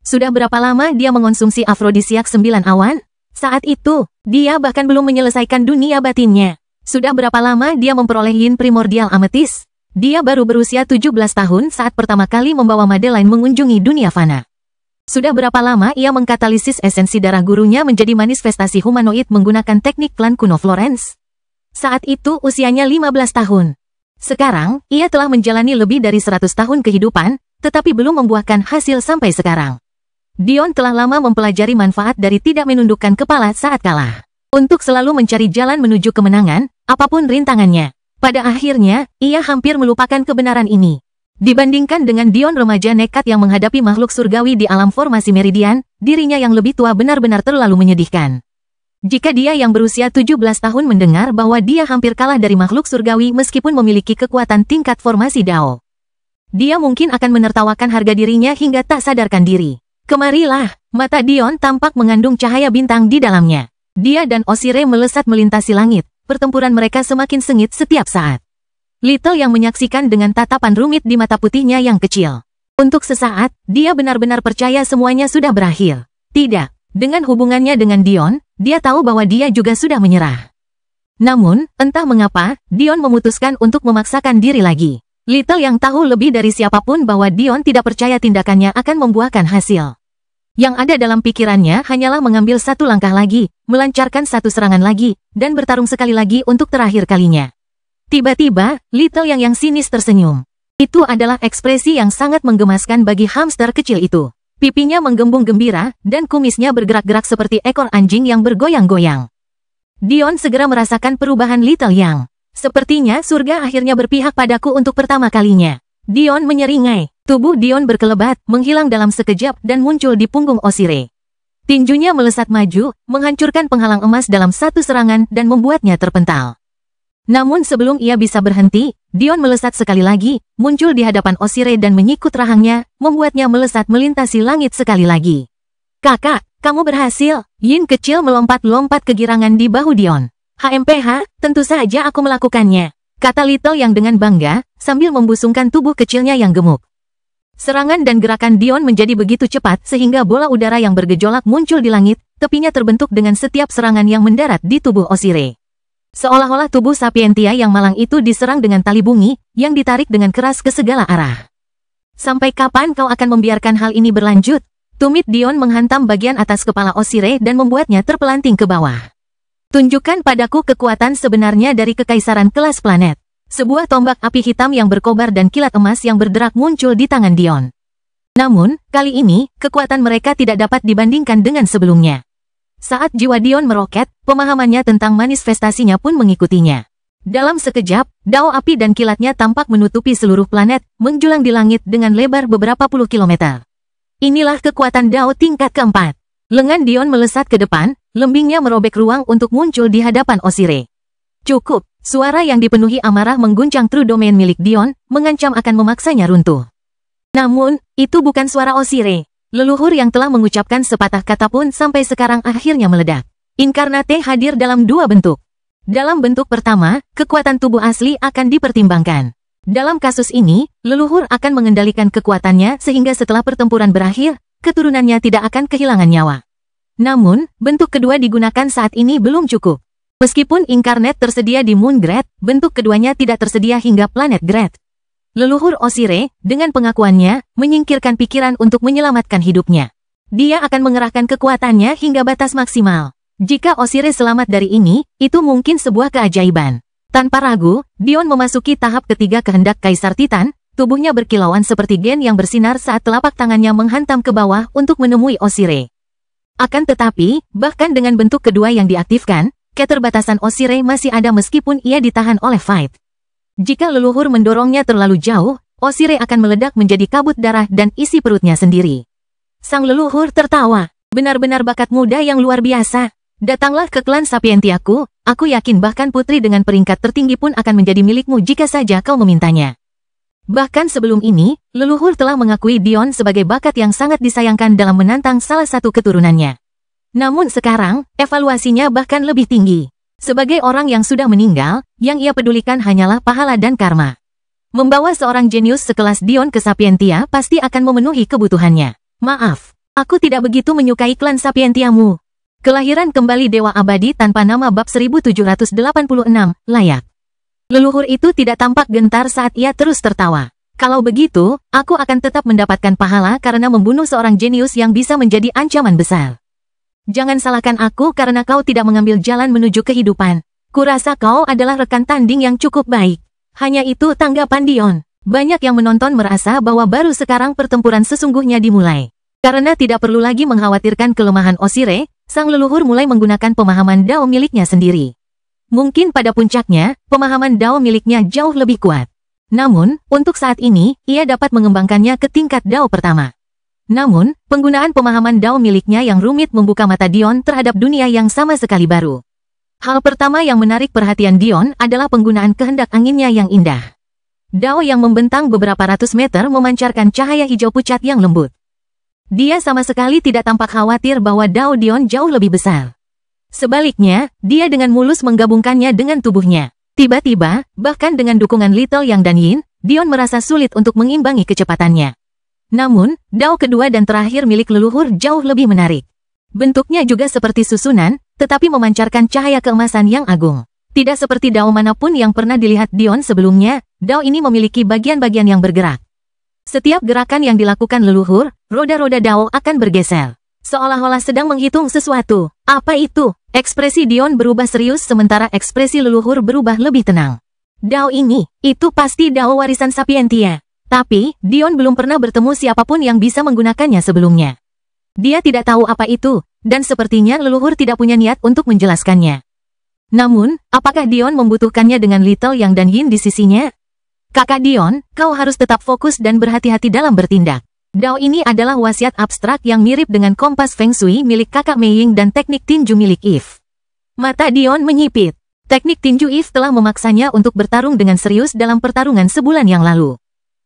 Sudah berapa lama dia mengonsumsi afrodisiak 9 awan? Saat itu, dia bahkan belum menyelesaikan dunia batinnya. Sudah berapa lama dia memperoleh yin primordial ametis? Dia baru berusia 17 tahun saat pertama kali membawa Madeline mengunjungi dunia fana. Sudah berapa lama ia mengkatalisis esensi darah gurunya menjadi manifestasi humanoid menggunakan teknik klan kuno Florence? Saat itu usianya 15 tahun. Sekarang, ia telah menjalani lebih dari 100 tahun kehidupan, tetapi belum membuahkan hasil sampai sekarang. Dion telah lama mempelajari manfaat dari tidak menundukkan kepala saat kalah. Untuk selalu mencari jalan menuju kemenangan, apapun rintangannya. Pada akhirnya, ia hampir melupakan kebenaran ini. Dibandingkan dengan Dion remaja nekat yang menghadapi makhluk surgawi di alam formasi meridian, dirinya yang lebih tua benar-benar terlalu menyedihkan. Jika dia yang berusia 17 tahun mendengar bahwa dia hampir kalah dari makhluk surgawi meskipun memiliki kekuatan tingkat formasi Dao, dia mungkin akan menertawakan harga dirinya hingga tak sadarkan diri. Kemarilah, mata Dion tampak mengandung cahaya bintang di dalamnya. Dia dan Osire melesat melintasi langit, pertempuran mereka semakin sengit setiap saat. Little yang menyaksikan dengan tatapan rumit di mata putihnya yang kecil. Untuk sesaat, dia benar-benar percaya semuanya sudah berakhir. Tidak, dengan hubungannya dengan Dion, dia tahu bahwa dia juga sudah menyerah. Namun, entah mengapa, Dion memutuskan untuk memaksakan diri lagi. Little yang tahu lebih dari siapapun bahwa Dion tidak percaya tindakannya akan membuahkan hasil. Yang ada dalam pikirannya hanyalah mengambil satu langkah lagi, melancarkan satu serangan lagi, dan bertarung sekali lagi untuk terakhir kalinya. Tiba-tiba, Little yang sinis tersenyum. Itu adalah ekspresi yang sangat menggemaskan bagi hamster kecil itu. Pipinya menggembung gembira, dan kumisnya bergerak-gerak seperti ekor anjing yang bergoyang-goyang. Dion segera merasakan perubahan Little Yang. Sepertinya surga akhirnya berpihak padaku untuk pertama kalinya. Dion menyeringai. Tubuh Dion berkelebat, menghilang dalam sekejap dan muncul di punggung Osire. Tinjunya melesat maju, menghancurkan penghalang emas dalam satu serangan dan membuatnya terpental. Namun sebelum ia bisa berhenti, Dion melesat sekali lagi, muncul di hadapan Osire dan menyikut rahangnya, membuatnya melesat melintasi langit sekali lagi. Kakak, kamu berhasil! Yin kecil melompat-lompat kegirangan di bahu Dion. HMPH, tentu saja aku melakukannya, kata Little yang dengan bangga, sambil membusungkan tubuh kecilnya yang gemuk. Serangan dan gerakan Dion menjadi begitu cepat sehingga bola udara yang bergejolak muncul di langit, tepinya terbentuk dengan setiap serangan yang mendarat di tubuh Osire. Seolah-olah tubuh Sapientia yang malang itu diserang dengan tali bunyi, yang ditarik dengan keras ke segala arah. Sampai kapan kau akan membiarkan hal ini berlanjut? Tumit Dion menghantam bagian atas kepala Osire dan membuatnya terpelanting ke bawah. Tunjukkan padaku kekuatan sebenarnya dari kekaisaran kelas planet. Sebuah tombak api hitam yang berkobar dan kilat emas yang berderak muncul di tangan Dion. Namun, kali ini, kekuatan mereka tidak dapat dibandingkan dengan sebelumnya. Saat jiwa Dion meroket, pemahamannya tentang manifestasinya pun mengikutinya. Dalam sekejap, dao api dan kilatnya tampak menutupi seluruh planet, menjulang di langit dengan lebar beberapa puluh kilometer. Inilah kekuatan dao tingkat keempat. Lengan Dion melesat ke depan, lembingnya merobek ruang untuk muncul di hadapan Osire. Cukup, suara yang dipenuhi amarah mengguncang true domain milik Dion, mengancam akan memaksanya runtuh. Namun, itu bukan suara Osire. Leluhur yang telah mengucapkan sepatah kata pun sampai sekarang akhirnya meledak. Inkarnate hadir dalam dua bentuk. Dalam bentuk pertama, kekuatan tubuh asli akan dipertimbangkan. Dalam kasus ini, leluhur akan mengendalikan kekuatannya sehingga setelah pertempuran berakhir, keturunannya tidak akan kehilangan nyawa. Namun, bentuk kedua digunakan saat ini belum cukup. Meskipun inkarnate tersedia di Moon Grade, bentuk keduanya tidak tersedia hingga planet Grade. Leluhur Osire, dengan pengakuannya, menyingkirkan pikiran untuk menyelamatkan hidupnya. Dia akan mengerahkan kekuatannya hingga batas maksimal. Jika Osire selamat dari ini, itu mungkin sebuah keajaiban. Tanpa ragu, Dion memasuki tahap ketiga kehendak Kaisar Titan, tubuhnya berkilauan seperti gen yang bersinar saat telapak tangannya menghantam ke bawah untuk menemui Osire. Akan tetapi, bahkan dengan bentuk kedua yang diaktifkan, keterbatasan Osire masih ada meskipun ia ditahan oleh Fight. Jika leluhur mendorongnya terlalu jauh, Osire akan meledak menjadi kabut darah dan isi perutnya sendiri. Sang leluhur tertawa. Benar-benar bakat muda yang luar biasa. Datanglah ke klan Sapientiaku, aku yakin bahkan putri dengan peringkat tertinggi pun akan menjadi milikmu jika saja kau memintanya. Bahkan sebelum ini, leluhur telah mengakui Dion sebagai bakat yang sangat disayangkan dalam menantang salah satu keturunannya. Namun sekarang, evaluasinya bahkan lebih tinggi. Sebagai orang yang sudah meninggal, yang ia pedulikan hanyalah pahala dan karma. Membawa seorang jenius sekelas Dion ke Sapientia pasti akan memenuhi kebutuhannya. Maaf, aku tidak begitu menyukai klan Sapientiamu. Kelahiran kembali Dewa Abadi tanpa nama bab 1786, layak. Leluhur itu tidak tampak gentar saat ia terus tertawa. Kalau begitu, aku akan tetap mendapatkan pahala karena membunuh seorang jenius yang bisa menjadi ancaman besar. Jangan salahkan aku karena kau tidak mengambil jalan menuju kehidupan. Kurasa kau adalah rekan tanding yang cukup baik. Hanya itu tanggapan Dion. Banyak yang menonton merasa bahwa baru sekarang pertempuran sesungguhnya dimulai. Karena tidak perlu lagi mengkhawatirkan kelemahan Osire, sang leluhur mulai menggunakan pemahaman Dao miliknya sendiri. Mungkin pada puncaknya, pemahaman Dao miliknya jauh lebih kuat. Namun, untuk saat ini, ia dapat mengembangkannya ke tingkat Dao pertama. Namun, penggunaan pemahaman Dao miliknya yang rumit membuka mata Dion terhadap dunia yang sama sekali baru. Hal pertama yang menarik perhatian Dion adalah penggunaan kehendak anginnya yang indah. Dao yang membentang beberapa ratus meter memancarkan cahaya hijau pucat yang lembut. Dia sama sekali tidak tampak khawatir bahwa Dao Dion jauh lebih besar. Sebaliknya, dia dengan mulus menggabungkannya dengan tubuhnya. Tiba-tiba, bahkan dengan dukungan Little Yang dan Yin, Dion merasa sulit untuk mengimbangi kecepatannya. Namun, Dao kedua dan terakhir milik leluhur jauh lebih menarik. Bentuknya juga seperti susunan, tetapi memancarkan cahaya keemasan yang agung. Tidak seperti Dao manapun yang pernah dilihat Dion sebelumnya, Dao ini memiliki bagian-bagian yang bergerak. Setiap gerakan yang dilakukan leluhur, roda-roda Dao akan bergeser. Seolah-olah sedang menghitung sesuatu. Apa itu? Ekspresi Dion berubah serius sementara ekspresi leluhur berubah lebih tenang. Dao ini, itu pasti Dao warisan Sapientia. Tapi, Dion belum pernah bertemu siapapun yang bisa menggunakannya sebelumnya. Dia tidak tahu apa itu, dan sepertinya leluhur tidak punya niat untuk menjelaskannya. Namun, apakah Dion membutuhkannya dengan Little Yang dan Yin di sisinya? Kakak Dion, kau harus tetap fokus dan berhati-hati dalam bertindak. Dao ini adalah wasiat abstrak yang mirip dengan kompas Feng Shui milik kakak Mei Ying dan teknik tinju milik Eve. Mata Dion menyipit. Teknik tinju Eve telah memaksanya untuk bertarung dengan serius dalam pertarungan sebulan yang lalu.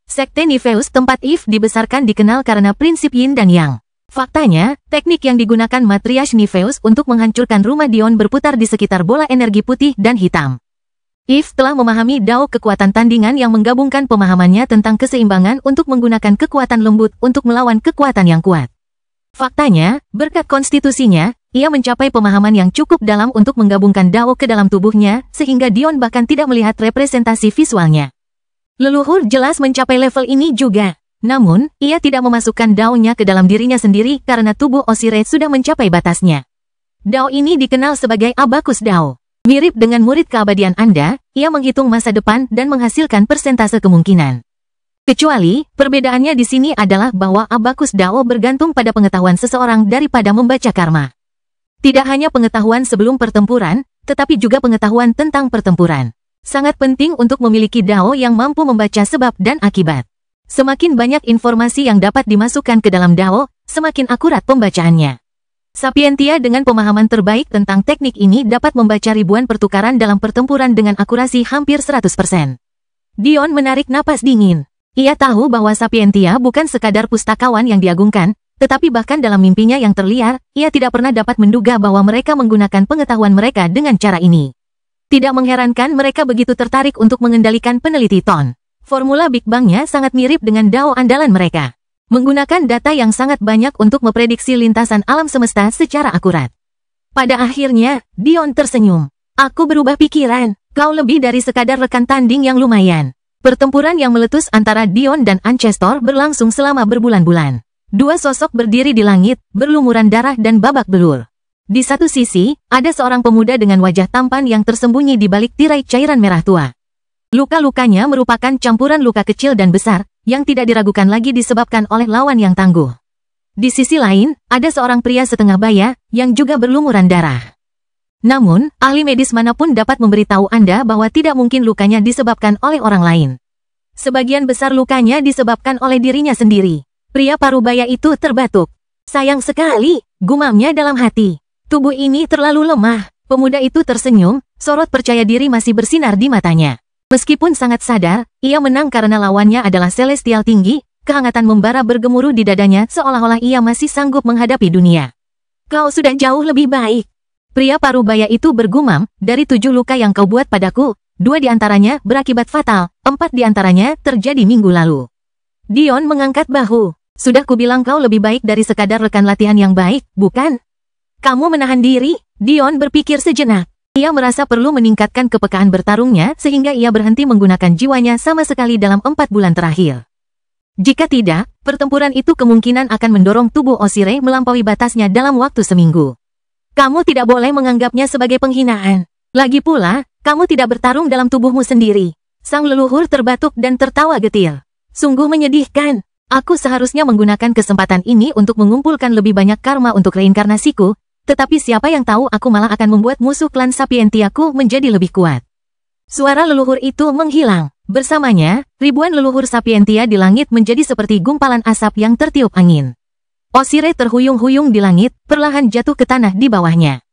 Sekte Nifeus tempat Eve dibesarkan dikenal karena prinsip Yin dan Yang. Faktanya, teknik yang digunakan Matriarch Nifeus untuk menghancurkan rumah Dion berputar di sekitar bola energi putih dan hitam. Eve telah memahami Dao kekuatan tandingan yang menggabungkan pemahamannya tentang keseimbangan untuk menggunakan kekuatan lembut untuk melawan kekuatan yang kuat. Faktanya, berkat konstitusinya, ia mencapai pemahaman yang cukup dalam untuk menggabungkan Dao ke dalam tubuhnya, sehingga Dion bahkan tidak melihat representasi visualnya. Leluhur jelas mencapai level ini juga. Namun, ia tidak memasukkan Dao-nya ke dalam dirinya sendiri karena tubuh Osire sudah mencapai batasnya. Dao ini dikenal sebagai Abakus Dao. Mirip dengan murid keabadian Anda, ia menghitung masa depan dan menghasilkan persentase kemungkinan. Kecuali, perbedaannya di sini adalah bahwa Abakus Dao bergantung pada pengetahuan seseorang daripada membaca karma. Tidak hanya pengetahuan sebelum pertempuran, tetapi juga pengetahuan tentang pertempuran. Sangat penting untuk memiliki Dao yang mampu membaca sebab dan akibat. Semakin banyak informasi yang dapat dimasukkan ke dalam Dao, semakin akurat pembacaannya. Sapientia dengan pemahaman terbaik tentang teknik ini dapat membaca ribuan pertukaran dalam pertempuran dengan akurasi hampir 100%. Dion menarik napas dingin. Ia tahu bahwa Sapientia bukan sekadar pustakawan yang diagungkan, tetapi bahkan dalam mimpinya yang terliar, ia tidak pernah dapat menduga bahwa mereka menggunakan pengetahuan mereka dengan cara ini. Tidak mengherankan mereka begitu tertarik untuk mengendalikan peneliti Ton. Formula Big Bang-nya sangat mirip dengan Dao andalan mereka. Menggunakan data yang sangat banyak untuk memprediksi lintasan alam semesta secara akurat. Pada akhirnya, Dion tersenyum. Aku berubah pikiran, kau lebih dari sekadar rekan tanding yang lumayan. Pertempuran yang meletus antara Dion dan Ancestor berlangsung selama berbulan-bulan. Dua sosok berdiri di langit, berlumuran darah dan babak belur. Di satu sisi, ada seorang pemuda dengan wajah tampan yang tersembunyi di balik tirai cairan merah tua. Luka-lukanya merupakan campuran luka kecil dan besar, yang tidak diragukan lagi disebabkan oleh lawan yang tangguh. Di sisi lain, ada seorang pria setengah baya, yang juga berlumuran darah. Namun, ahli medis manapun dapat memberitahu Anda bahwa tidak mungkin lukanya disebabkan oleh orang lain. Sebagian besar lukanya disebabkan oleh dirinya sendiri. Pria parubaya itu terbatuk. Sayang sekali, gumamnya dalam hati. Tubuh ini terlalu lemah. Pemuda itu tersenyum, sorot percaya diri masih bersinar di matanya. Meskipun sangat sadar, ia menang karena lawannya adalah celestial tinggi, kehangatan membara bergemuruh di dadanya seolah-olah ia masih sanggup menghadapi dunia. Kau sudah jauh lebih baik. Pria parubaya itu bergumam, dari 7 luka yang kau buat padaku, 2 di antaranya berakibat fatal, 4 di antaranya terjadi minggu lalu. Dion mengangkat bahu. Sudah kubilang kau lebih baik dari sekadar rekan latihan yang baik, bukan? Kamu menahan diri? Dion berpikir sejenak. Ia merasa perlu meningkatkan kepekaan bertarungnya sehingga ia berhenti menggunakan jiwanya sama sekali dalam 4 bulan terakhir. Jika tidak, pertempuran itu kemungkinan akan mendorong tubuh Oshire melampaui batasnya dalam waktu seminggu. Kamu tidak boleh menganggapnya sebagai penghinaan. Lagi pula, kamu tidak bertarung dalam tubuhmu sendiri. Sang leluhur terbatuk dan tertawa getir. Sungguh menyedihkan. Aku seharusnya menggunakan kesempatan ini untuk mengumpulkan lebih banyak karma untuk reinkarnasiku, tetapi siapa yang tahu aku malah akan membuat musuh klan Sapientiaku menjadi lebih kuat. Suara leluhur itu menghilang. Bersamanya, ribuan leluhur Sapientia di langit menjadi seperti gumpalan asap yang tertiup angin. Oshire terhuyung-huyung di langit, perlahan jatuh ke tanah di bawahnya.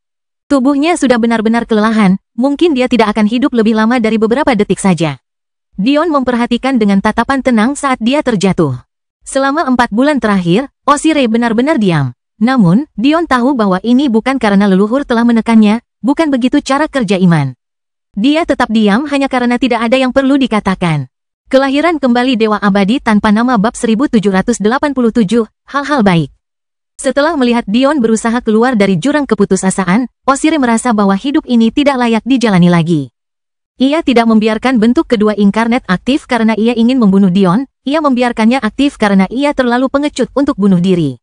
Tubuhnya sudah benar-benar kelelahan, mungkin dia tidak akan hidup lebih lama dari beberapa detik saja. Dion memperhatikan dengan tatapan tenang saat dia terjatuh. Selama 4 bulan terakhir, Oshire benar-benar diam. Namun, Dion tahu bahwa ini bukan karena leluhur telah menekannya, bukan begitu cara kerja iman. Dia tetap diam hanya karena tidak ada yang perlu dikatakan. Kelahiran kembali Dewa Abadi tanpa nama bab 1787, hal-hal baik. Setelah melihat Dion berusaha keluar dari jurang keputusasaan, Oshire merasa bahwa hidup ini tidak layak dijalani lagi. Ia tidak membiarkan bentuk kedua inkarnat aktif karena ia ingin membunuh Dion, ia membiarkannya aktif karena ia terlalu pengecut untuk bunuh diri.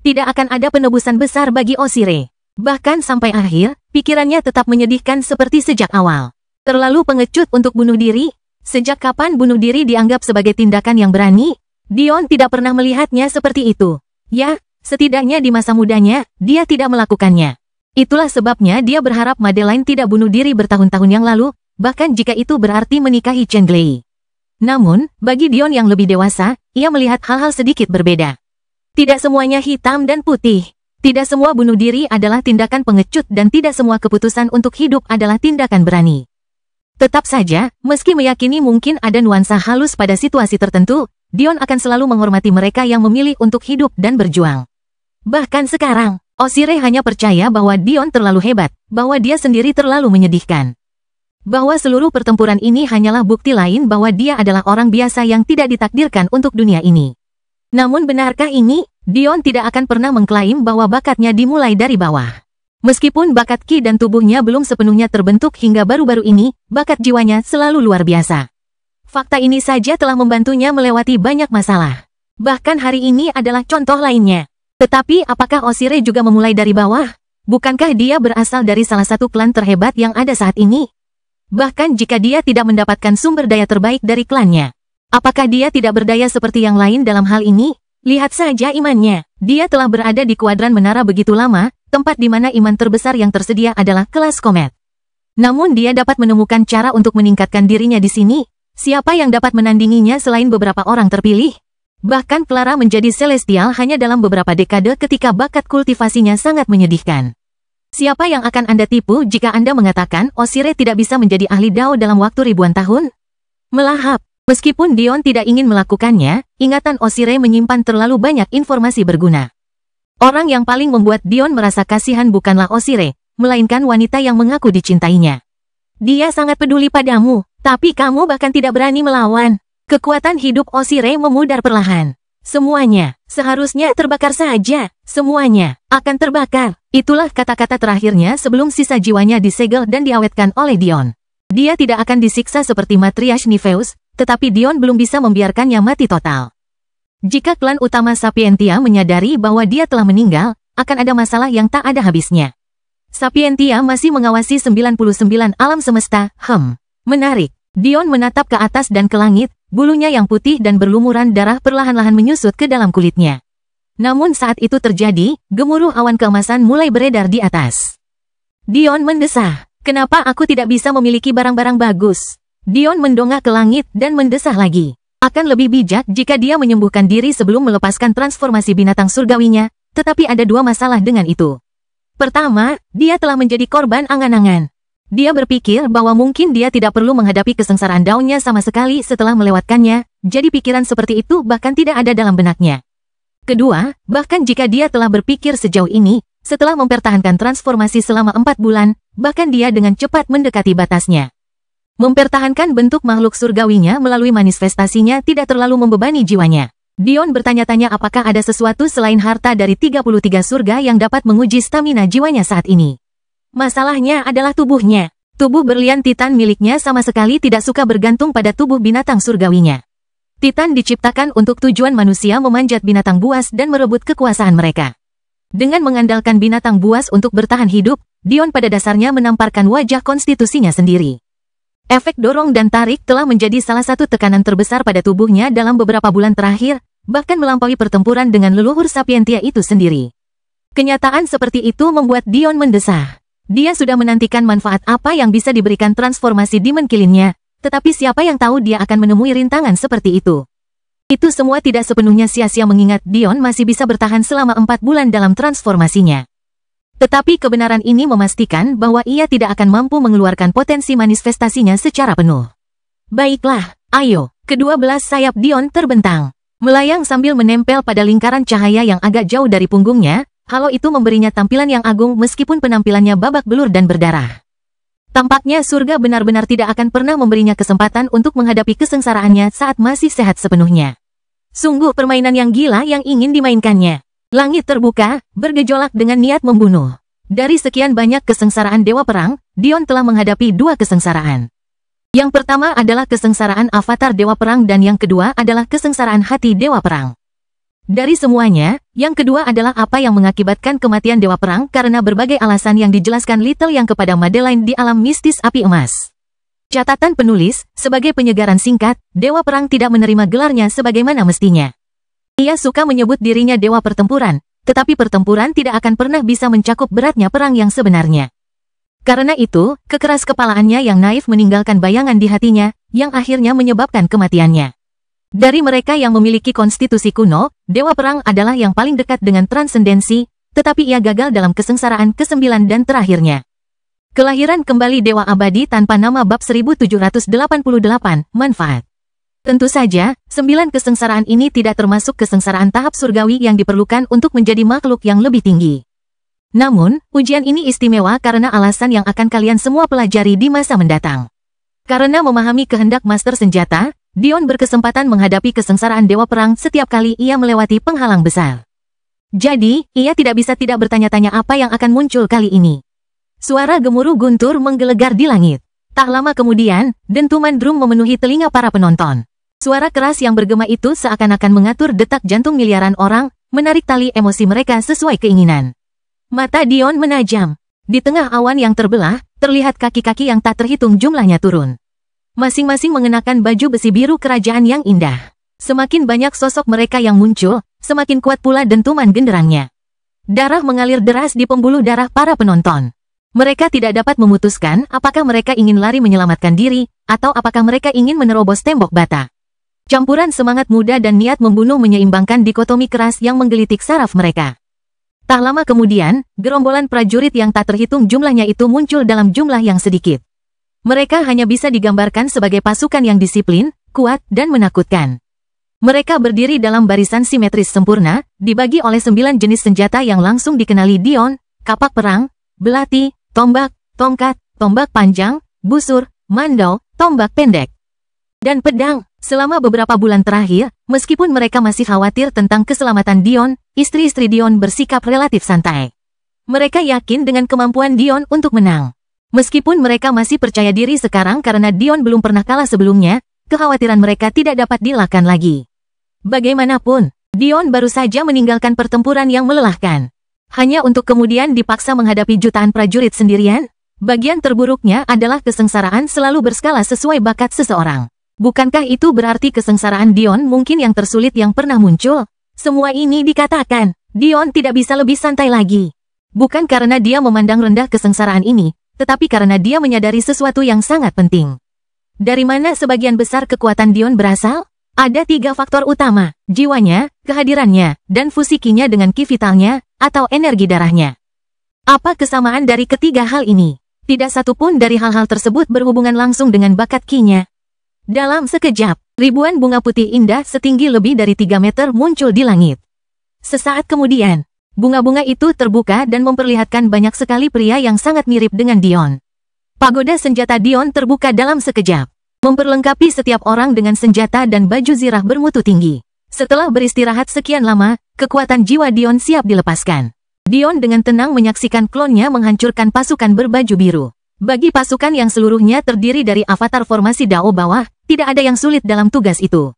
Tidak akan ada penebusan besar bagi Oshire. Bahkan sampai akhir, pikirannya tetap menyedihkan seperti sejak awal. Terlalu pengecut untuk bunuh diri? Sejak kapan bunuh diri dianggap sebagai tindakan yang berani? Dion tidak pernah melihatnya seperti itu. Ya, setidaknya di masa mudanya, dia tidak melakukannya. Itulah sebabnya dia berharap Madeline tidak bunuh diri bertahun-tahun yang lalu, bahkan jika itu berarti menikahi Chen Glei. Namun, bagi Dion yang lebih dewasa, ia melihat hal-hal sedikit berbeda. Tidak semuanya hitam dan putih. Tidak semua bunuh diri adalah tindakan pengecut dan tidak semua keputusan untuk hidup adalah tindakan berani. Tetap saja, meski meyakini mungkin ada nuansa halus pada situasi tertentu, Dion akan selalu menghormati mereka yang memilih untuk hidup dan berjuang. Bahkan sekarang, Oshire hanya percaya bahwa Dion terlalu hebat, bahwa dia sendiri terlalu menyedihkan. Bahwa seluruh pertempuran ini hanyalah bukti lain bahwa dia adalah orang biasa yang tidak ditakdirkan untuk dunia ini. Namun benarkah ini? Dion tidak akan pernah mengklaim bahwa bakatnya dimulai dari bawah. Meskipun bakat ki dan tubuhnya belum sepenuhnya terbentuk hingga baru-baru ini, bakat jiwanya selalu luar biasa. Fakta ini saja telah membantunya melewati banyak masalah. Bahkan hari ini adalah contoh lainnya. Tetapi apakah Oshire juga memulai dari bawah? Bukankah dia berasal dari salah satu klan terhebat yang ada saat ini? Bahkan jika dia tidak mendapatkan sumber daya terbaik dari klannya, apakah dia tidak berdaya seperti yang lain dalam hal ini? Lihat saja imannya. Dia telah berada di kuadran menara begitu lama, tempat di mana iman terbesar yang tersedia adalah kelas komet. Namun dia dapat menemukan cara untuk meningkatkan dirinya di sini. Siapa yang dapat menandinginya selain beberapa orang terpilih? Bahkan Clara menjadi celestial hanya dalam beberapa dekade ketika bakat kultivasinya sangat menyedihkan. Siapa yang akan Anda tipu jika Anda mengatakan Oshire tidak bisa menjadi ahli Dao dalam waktu ribuan tahun? Melahap. Meskipun Dion tidak ingin melakukannya, ingatan Oshire menyimpan terlalu banyak informasi berguna. Orang yang paling membuat Dion merasa kasihan bukanlah Oshire, melainkan wanita yang mengaku dicintainya. Dia sangat peduli padamu, tapi kamu bahkan tidak berani melawan. Kekuatan hidup Oshire memudar perlahan. Semuanya, seharusnya terbakar saja. Semuanya, akan terbakar. Itulah kata-kata terakhirnya sebelum sisa jiwanya disegel dan diawetkan oleh Dion. Dia tidak akan disiksa seperti Matriarch Nifeus, tetapi Dion belum bisa membiarkannya mati total. Jika klan utama Sapientia menyadari bahwa dia telah meninggal, akan ada masalah yang tak ada habisnya. Sapientia masih mengawasi 99 alam semesta, menarik. Dion menatap ke atas dan ke langit, bulunya yang putih dan berlumuran darah perlahan-lahan menyusut ke dalam kulitnya. Namun saat itu terjadi, gemuruh awan keemasan mulai beredar di atas. Dion mendesah, kenapa aku tidak bisa memiliki barang-barang bagus? Dion mendongak ke langit dan mendesah lagi. Akan lebih bijak jika dia menyembuhkan diri sebelum melepaskan transformasi binatang surgawinya, tetapi ada dua masalah dengan itu. Pertama, dia telah menjadi korban angan-angan. Dia berpikir bahwa mungkin dia tidak perlu menghadapi kesengsaraan daunnya sama sekali setelah melewatkannya, jadi pikiran seperti itu bahkan tidak ada dalam benaknya. Kedua, bahkan jika dia telah berpikir sejauh ini, setelah mempertahankan transformasi selama 4 bulan, bahkan dia dengan cepat mendekati batasnya. Mempertahankan bentuk makhluk surgawinya melalui manifestasinya tidak terlalu membebani jiwanya. Dion bertanya-tanya apakah ada sesuatu selain harta dari 33 surga yang dapat menguji stamina jiwanya saat ini. Masalahnya adalah tubuhnya. Tubuh berlian Titan miliknya sama sekali tidak suka bergantung pada tubuh binatang surgawinya. Titan diciptakan untuk tujuan manusia memanjat binatang buas dan merebut kekuasaan mereka. Dengan mengandalkan binatang buas untuk bertahan hidup, Dion pada dasarnya menamparkan wajah konstitusinya sendiri. Efek dorong dan tarik telah menjadi salah satu tekanan terbesar pada tubuhnya dalam beberapa bulan terakhir, bahkan melampaui pertempuran dengan leluhur Sapientia itu sendiri. Kenyataan seperti itu membuat Dion mendesah. Dia sudah menantikan manfaat apa yang bisa diberikan transformasi Demon Killinnya, tetapi siapa yang tahu dia akan menemui rintangan seperti itu. Itu semua tidak sepenuhnya sia-sia mengingat Dion masih bisa bertahan selama 4 bulan dalam transformasinya. Tetapi kebenaran ini memastikan bahwa ia tidak akan mampu mengeluarkan potensi manifestasinya secara penuh. Baiklah, ayo, kedua belas sayap Dion terbentang. Melayang sambil menempel pada lingkaran cahaya yang agak jauh dari punggungnya, halo itu memberinya tampilan yang agung meskipun penampilannya babak belur dan berdarah. Tampaknya surga benar-benar tidak akan pernah memberinya kesempatan untuk menghadapi kesengsaraannya saat masih sehat sepenuhnya. Sungguh permainan yang gila yang ingin dimainkannya. Langit terbuka, bergejolak dengan niat membunuh. Dari sekian banyak kesengsaraan Dewa Perang, Dion telah menghadapi 2 kesengsaraan. Yang pertama adalah kesengsaraan avatar Dewa Perang dan yang kedua adalah kesengsaraan hati Dewa Perang. Dari semuanya, yang kedua adalah apa yang mengakibatkan kematian Dewa Perang karena berbagai alasan yang dijelaskan Little yang kepada Madeline di alam mistis api emas. Catatan penulis, sebagai penyegaran singkat, Dewa Perang tidak menerima gelarnya sebagaimana mestinya. Ia suka menyebut dirinya Dewa Pertempuran, tetapi pertempuran tidak akan pernah bisa mencakup beratnya perang yang sebenarnya. Karena itu, kekeras kepalaannya yang naif meninggalkan bayangan di hatinya, yang akhirnya menyebabkan kematiannya. Dari mereka yang memiliki konstitusi kuno, Dewa Perang adalah yang paling dekat dengan transendensi, tetapi ia gagal dalam kesengsaraan ke-9 dan terakhirnya. Kelahiran kembali Dewa Abadi tanpa nama bab 1788, manfaat. Tentu saja, 9 kesengsaraan ini tidak termasuk kesengsaraan tahap surgawi yang diperlukan untuk menjadi makhluk yang lebih tinggi. Namun, ujian ini istimewa karena alasan yang akan kalian semua pelajari di masa mendatang. Karena memahami kehendak Master Senjata, Dion berkesempatan menghadapi kesengsaraan Dewa Perang setiap kali ia melewati penghalang besar. Jadi, ia tidak bisa tidak bertanya-tanya apa yang akan muncul kali ini. Suara gemuruh guntur menggelegar di langit. Tak lama kemudian, dentuman drum memenuhi telinga para penonton. Suara keras yang bergema itu seakan-akan mengatur detak jantung miliaran orang, menarik tali emosi mereka sesuai keinginan. Mata Dion menajam. Di tengah awan yang terbelah, terlihat kaki-kaki yang tak terhitung jumlahnya turun. Masing-masing mengenakan baju besi biru kerajaan yang indah. Semakin banyak sosok mereka yang muncul, semakin kuat pula dentuman genderangnya. Darah mengalir deras di pembuluh darah para penonton. Mereka tidak dapat memutuskan apakah mereka ingin lari menyelamatkan diri, atau apakah mereka ingin menerobos tembok bata. Campuran semangat muda dan niat membunuh menyeimbangkan dikotomi keras yang menggelitik saraf mereka. Tak lama kemudian, gerombolan prajurit yang tak terhitung jumlahnya itu muncul dalam jumlah yang sedikit. Mereka hanya bisa digambarkan sebagai pasukan yang disiplin, kuat, dan menakutkan. Mereka berdiri dalam barisan simetris sempurna, dibagi oleh 9 jenis senjata yang langsung dikenali Dion: kapak perang, belati, tombak, tongkat, tombak panjang, busur, mandau, tombak pendek, dan pedang. Selama beberapa bulan terakhir, meskipun mereka masih khawatir tentang keselamatan Dion, istri-istri Dion bersikap relatif santai. Mereka yakin dengan kemampuan Dion untuk menang. Meskipun mereka masih percaya diri sekarang karena Dion belum pernah kalah sebelumnya, kekhawatiran mereka tidak dapat dielakkan lagi. Bagaimanapun, Dion baru saja meninggalkan pertempuran yang melelahkan. Hanya untuk kemudian dipaksa menghadapi jutaan prajurit sendirian? Bagian terburuknya adalah kesengsaraan selalu berskala sesuai bakat seseorang. Bukankah itu berarti kesengsaraan Dion mungkin yang tersulit yang pernah muncul? Semua ini dikatakan, Dion tidak bisa lebih santai lagi. Bukan karena dia memandang rendah kesengsaraan ini, tetapi karena dia menyadari sesuatu yang sangat penting. Dari mana sebagian besar kekuatan Dion berasal? Ada 3 faktor utama, jiwanya, kehadirannya, dan fusikinya dengan ki vitalnya, atau energi darahnya. Apa kesamaan dari ketiga hal ini? Tidak satu pun dari hal-hal tersebut berhubungan langsung dengan bakat ki-nya. Dalam sekejap, ribuan bunga putih indah setinggi lebih dari 3 meter muncul di langit. Sesaat kemudian, bunga-bunga itu terbuka dan memperlihatkan banyak sekali pria yang sangat mirip dengan Dion. Pagoda senjata Dion terbuka dalam sekejap, memperlengkapi setiap orang dengan senjata dan baju zirah bermutu tinggi. Setelah beristirahat sekian lama, kekuatan jiwa Dion siap dilepaskan. Dion dengan tenang menyaksikan klonnya menghancurkan pasukan berbaju biru. Bagi pasukan yang seluruhnya terdiri dari avatar formasi Dao bawah, tidak ada yang sulit dalam tugas itu.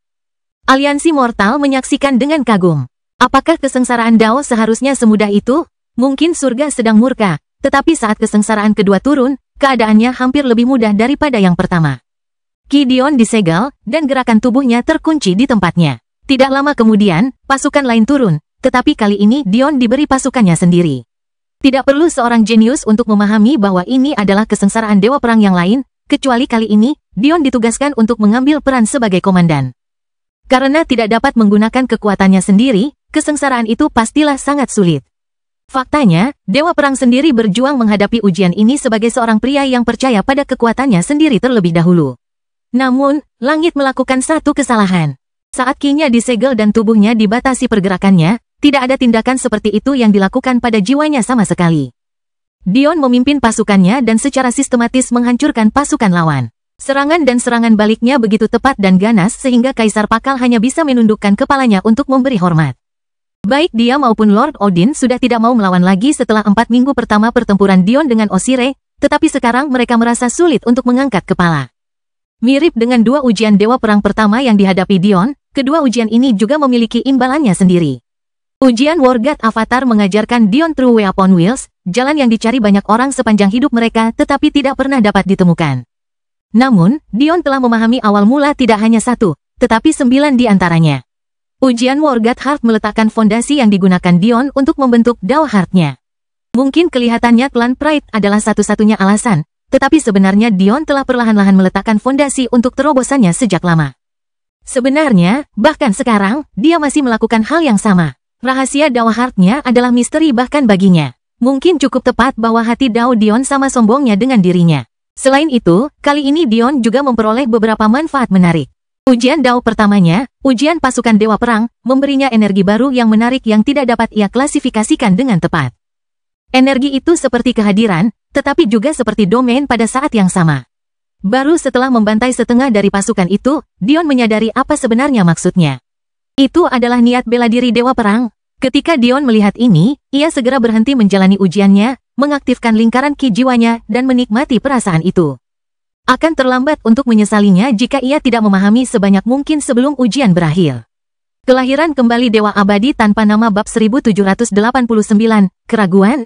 Aliansi mortal menyaksikan dengan kagum. Apakah kesengsaraan Dao seharusnya semudah itu? Mungkin surga sedang murka, tetapi saat kesengsaraan kedua turun, keadaannya hampir lebih mudah daripada yang pertama. Ki Dion disegel, dan gerakan tubuhnya terkunci di tempatnya. Tidak lama kemudian, pasukan lain turun, tetapi kali ini Dion diberi pasukannya sendiri. Tidak perlu seorang jenius untuk memahami bahwa ini adalah kesengsaraan dewa perang yang lain, kecuali kali ini, Dion ditugaskan untuk mengambil peran sebagai komandan. Karena tidak dapat menggunakan kekuatannya sendiri, kesengsaraan itu pastilah sangat sulit. Faktanya, dewa perang sendiri berjuang menghadapi ujian ini sebagai seorang pria yang percaya pada kekuatannya sendiri terlebih dahulu. Namun, langit melakukan satu kesalahan. Saat kinya disegel dan tubuhnya dibatasi pergerakannya, tidak ada tindakan seperti itu yang dilakukan pada jiwanya sama sekali. Dion memimpin pasukannya dan secara sistematis menghancurkan pasukan lawan. Serangan dan serangan baliknya begitu tepat dan ganas sehingga Kaisar Pakal hanya bisa menundukkan kepalanya untuk memberi hormat. Baik dia maupun Lord Odin sudah tidak mau melawan lagi setelah 4 minggu pertama pertempuran Dion dengan Osire, tetapi sekarang mereka merasa sulit untuk mengangkat kepala. Mirip dengan 2 ujian dewa perang pertama yang dihadapi Dion, kedua ujian ini juga memiliki imbalannya sendiri. Ujian War God Avatar mengajarkan Dion True Way Upon Wheels, jalan yang dicari banyak orang sepanjang hidup mereka tetapi tidak pernah dapat ditemukan. Namun, Dion telah memahami awal mula tidak hanya 1, tetapi 9 di antaranya. Ujian War God Heart meletakkan fondasi yang digunakan Dion untuk membentuk Dao Heart-nya. Mungkin kelihatannya klan Pride adalah satu-satunya alasan, tetapi sebenarnya Dion telah perlahan-lahan meletakkan fondasi untuk terobosannya sejak lama. Sebenarnya, bahkan sekarang, dia masih melakukan hal yang sama. Rahasia Dao Heart-nya adalah misteri bahkan baginya. Mungkin cukup tepat bahwa hati Dao Dion sama sombongnya dengan dirinya. Selain itu, kali ini Dion juga memperoleh beberapa manfaat menarik. Ujian Dao pertamanya, ujian pasukan Dewa Perang, memberinya energi baru yang menarik yang tidak dapat ia klasifikasikan dengan tepat. Energi itu seperti kehadiran, tetapi juga seperti domain pada saat yang sama. Baru setelah membantai setengah dari pasukan itu, Dion menyadari apa sebenarnya maksudnya. Itu adalah niat bela diri Dewa Perang. Ketika Dion melihat ini, ia segera berhenti menjalani ujiannya, mengaktifkan lingkaran ki jiwanya, dan menikmati perasaan itu. Akan terlambat untuk menyesalinya jika ia tidak memahami sebanyak mungkin sebelum ujian berakhir. Kelahiran kembali Dewa Abadi tanpa nama bab 1789, keraguan?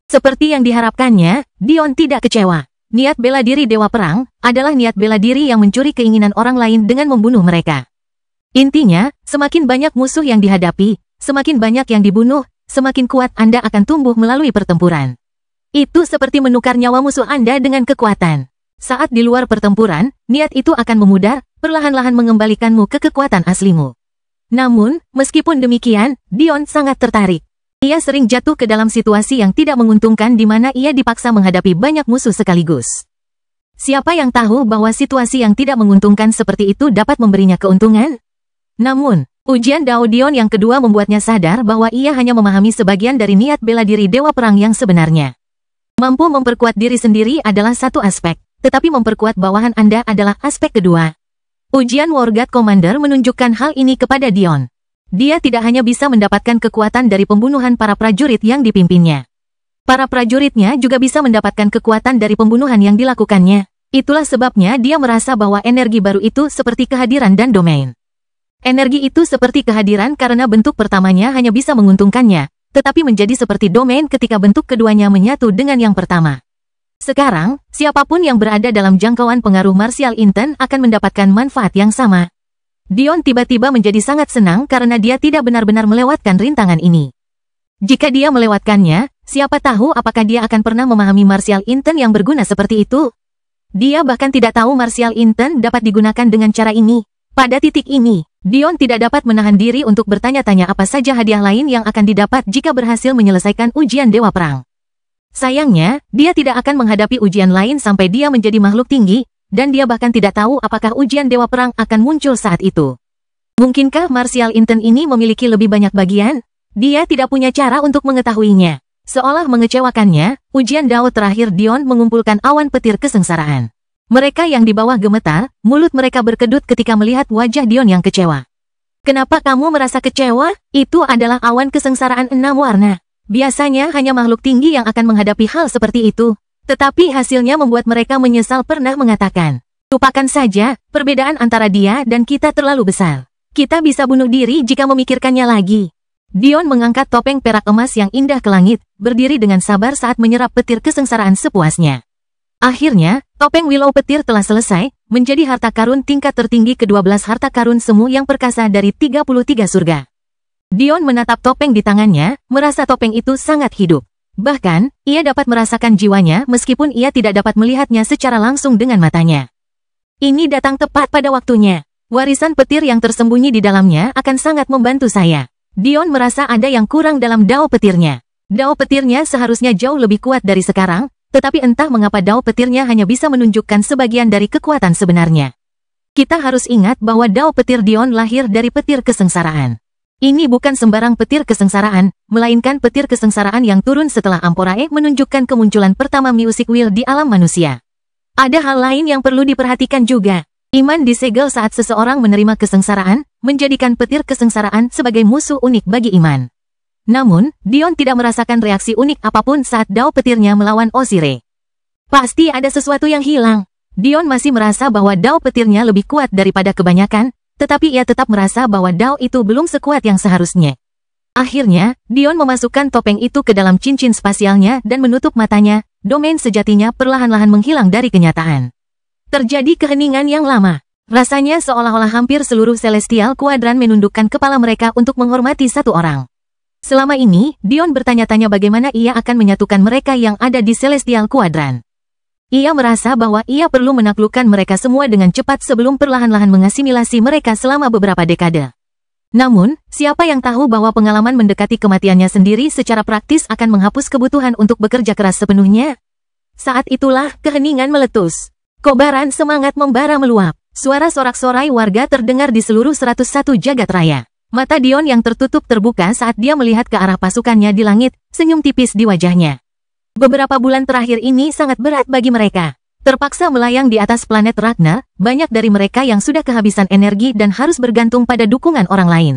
Seperti yang diharapkannya, Dion tidak kecewa. Niat bela diri Dewa Perang adalah niat bela diri yang mencuri keinginan orang lain dengan membunuh mereka. Intinya, semakin banyak musuh yang dihadapi, semakin banyak yang dibunuh, semakin kuat Anda akan tumbuh melalui pertempuran. Itu seperti menukar nyawa musuh Anda dengan kekuatan. Saat di luar pertempuran, niat itu akan memudar, perlahan-lahan mengembalikanmu ke kekuatan aslimu. Namun, meskipun demikian, Dion sangat tertarik. Ia sering jatuh ke dalam situasi yang tidak menguntungkan di mana ia dipaksa menghadapi banyak musuh sekaligus. Siapa yang tahu bahwa situasi yang tidak menguntungkan seperti itu dapat memberinya keuntungan? Namun, ujian Dao Dion yang kedua membuatnya sadar bahwa ia hanya memahami sebagian dari niat bela diri Dewa Perang yang sebenarnya. Mampu memperkuat diri sendiri adalah satu aspek, tetapi memperkuat bawahan Anda adalah aspek kedua. Ujian War God Commander menunjukkan hal ini kepada Dion. Dia tidak hanya bisa mendapatkan kekuatan dari pembunuhan para prajurit yang dipimpinnya. Para prajuritnya juga bisa mendapatkan kekuatan dari pembunuhan yang dilakukannya. Itulah sebabnya dia merasa bahwa energi baru itu seperti kehadiran dan domain. Energi itu seperti kehadiran karena bentuk pertamanya hanya bisa menguntungkannya, tetapi menjadi seperti domain ketika bentuk keduanya menyatu dengan yang pertama. Sekarang, siapapun yang berada dalam jangkauan pengaruh martial intent akan mendapatkan manfaat yang sama. Dion tiba-tiba menjadi sangat senang karena dia tidak benar-benar melewatkan rintangan ini. Jika dia melewatkannya, siapa tahu apakah dia akan pernah memahami martial intent yang berguna seperti itu. Dia bahkan tidak tahu martial intent dapat digunakan dengan cara ini. Pada titik ini, Dion tidak dapat menahan diri untuk bertanya-tanya apa saja hadiah lain yang akan didapat jika berhasil menyelesaikan ujian Dewa Perang. Sayangnya, dia tidak akan menghadapi ujian lain sampai dia menjadi makhluk tinggi, dan dia bahkan tidak tahu apakah ujian Dewa Perang akan muncul saat itu. Mungkinkah martial intent ini memiliki lebih banyak bagian? Dia tidak punya cara untuk mengetahuinya. Seolah mengecewakannya, ujian Dao terakhir Dion mengumpulkan awan petir kesengsaraan. Mereka yang di bawah gemetar, mulut mereka berkedut ketika melihat wajah Dion yang kecewa. Kenapa kamu merasa kecewa? Itu adalah awan kesengsaraan 6 warna. Biasanya hanya makhluk tinggi yang akan menghadapi hal seperti itu. Tetapi hasilnya membuat mereka menyesal pernah mengatakan, lupakan saja, perbedaan antara dia dan kita terlalu besar. Kita bisa bunuh diri jika memikirkannya lagi. Dion mengangkat topeng perak emas yang indah ke langit, berdiri dengan sabar saat menyerap petir kesengsaraan sepuasnya. Akhirnya, topeng Willow petir telah selesai, menjadi harta karun tingkat tertinggi ke-12 harta karun semu yang perkasa dari 33 surga. Dion menatap topeng di tangannya, merasa topeng itu sangat hidup. Bahkan, ia dapat merasakan jiwanya meskipun ia tidak dapat melihatnya secara langsung dengan matanya. Ini datang tepat pada waktunya. Warisan petir yang tersembunyi di dalamnya akan sangat membantu saya. Dion merasa ada yang kurang dalam dao petirnya. Dao petirnya seharusnya jauh lebih kuat dari sekarang, tetapi entah mengapa dao petirnya hanya bisa menunjukkan sebagian dari kekuatan sebenarnya. Kita harus ingat bahwa dao petir Dion lahir dari petir kesengsaraan. Ini bukan sembarang petir kesengsaraan, melainkan petir kesengsaraan yang turun setelah Amporae menunjukkan kemunculan pertama Music Wheel di alam manusia. Ada hal lain yang perlu diperhatikan juga. Iman disegel saat seseorang menerima kesengsaraan, menjadikan petir kesengsaraan sebagai musuh unik bagi iman. Namun, Dion tidak merasakan reaksi unik apapun saat dao petirnya melawan Osire. Pasti ada sesuatu yang hilang. Dion masih merasa bahwa dao petirnya lebih kuat daripada kebanyakan, tetapi ia tetap merasa bahwa dao itu belum sekuat yang seharusnya. Akhirnya, Dion memasukkan topeng itu ke dalam cincin spasialnya dan menutup matanya, domain sejatinya perlahan-lahan menghilang dari kenyataan. Terjadi keheningan yang lama. Rasanya seolah-olah hampir seluruh Celestial Quadrant menundukkan kepala mereka untuk menghormati satu orang. Selama ini, Dion bertanya-tanya bagaimana ia akan menyatukan mereka yang ada di Celestial Quadrant. Ia merasa bahwa ia perlu menaklukkan mereka semua dengan cepat sebelum perlahan-lahan mengasimilasi mereka selama beberapa dekade. Namun, siapa yang tahu bahwa pengalaman mendekati kematiannya sendiri secara praktis akan menghapus kebutuhan untuk bekerja keras sepenuhnya? Saat itulah, keheningan meletus. Kobaran semangat membara meluap. Suara sorak-sorai warga terdengar di seluruh 101 jagat raya. Mata Dion yang tertutup terbuka saat dia melihat ke arah pasukannya di langit, senyum tipis di wajahnya. Beberapa bulan terakhir ini sangat berat bagi mereka. Terpaksa melayang di atas planet Ragnar, banyak dari mereka yang sudah kehabisan energi dan harus bergantung pada dukungan orang lain.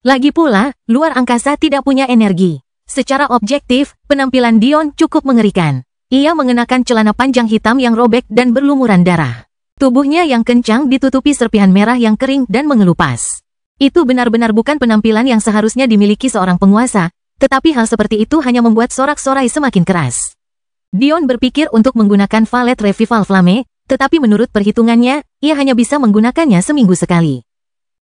Lagi pula, luar angkasa tidak punya energi. Secara objektif, penampilan Dion cukup mengerikan. Ia mengenakan celana panjang hitam yang robek dan berlumuran darah. Tubuhnya yang kencang ditutupi serpihan merah yang kering dan mengelupas. Itu benar-benar bukan penampilan yang seharusnya dimiliki seorang penguasa, tetapi hal seperti itu hanya membuat sorak-sorai semakin keras. Dion berpikir untuk menggunakan Valet Revival Flame, tetapi menurut perhitungannya, ia hanya bisa menggunakannya seminggu sekali.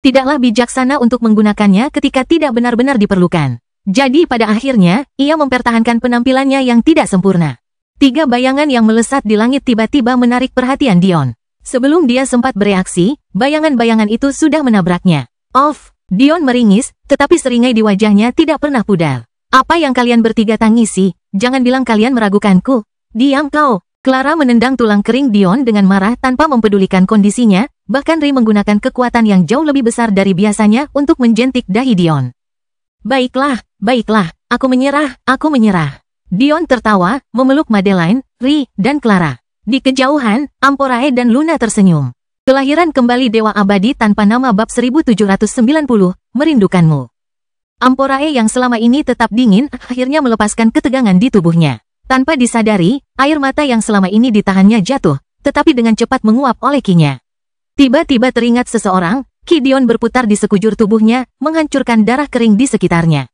Tidaklah bijaksana untuk menggunakannya ketika tidak benar-benar diperlukan. Jadi pada akhirnya, ia mempertahankan penampilannya yang tidak sempurna. 3 bayangan yang melesat di langit tiba-tiba menarik perhatian Dion. Sebelum dia sempat bereaksi, bayangan-bayangan itu sudah menabraknya. Off, Dion meringis, tetapi seringai di wajahnya tidak pernah pudar. Apa yang kalian bertiga tangisi? Jangan bilang kalian meragukanku. Diam kau. Clara menendang tulang kering Dion dengan marah tanpa mempedulikan kondisinya, bahkan Ri menggunakan kekuatan yang jauh lebih besar dari biasanya untuk menjentik dahi Dion. Baiklah, aku menyerah. Dion tertawa, memeluk Madeline, Ri, dan Clara. Di kejauhan, Amporae dan Luna tersenyum. Kelahiran kembali Dewa Abadi tanpa nama bab 1790, merindukanmu. Amporae yang selama ini tetap dingin, akhirnya melepaskan ketegangan di tubuhnya. Tanpa disadari, air mata yang selama ini ditahannya jatuh, tetapi dengan cepat menguap oleh Ki-nya. Tiba-tiba teringat seseorang, Ki Dion berputar di sekujur tubuhnya, menghancurkan darah kering di sekitarnya.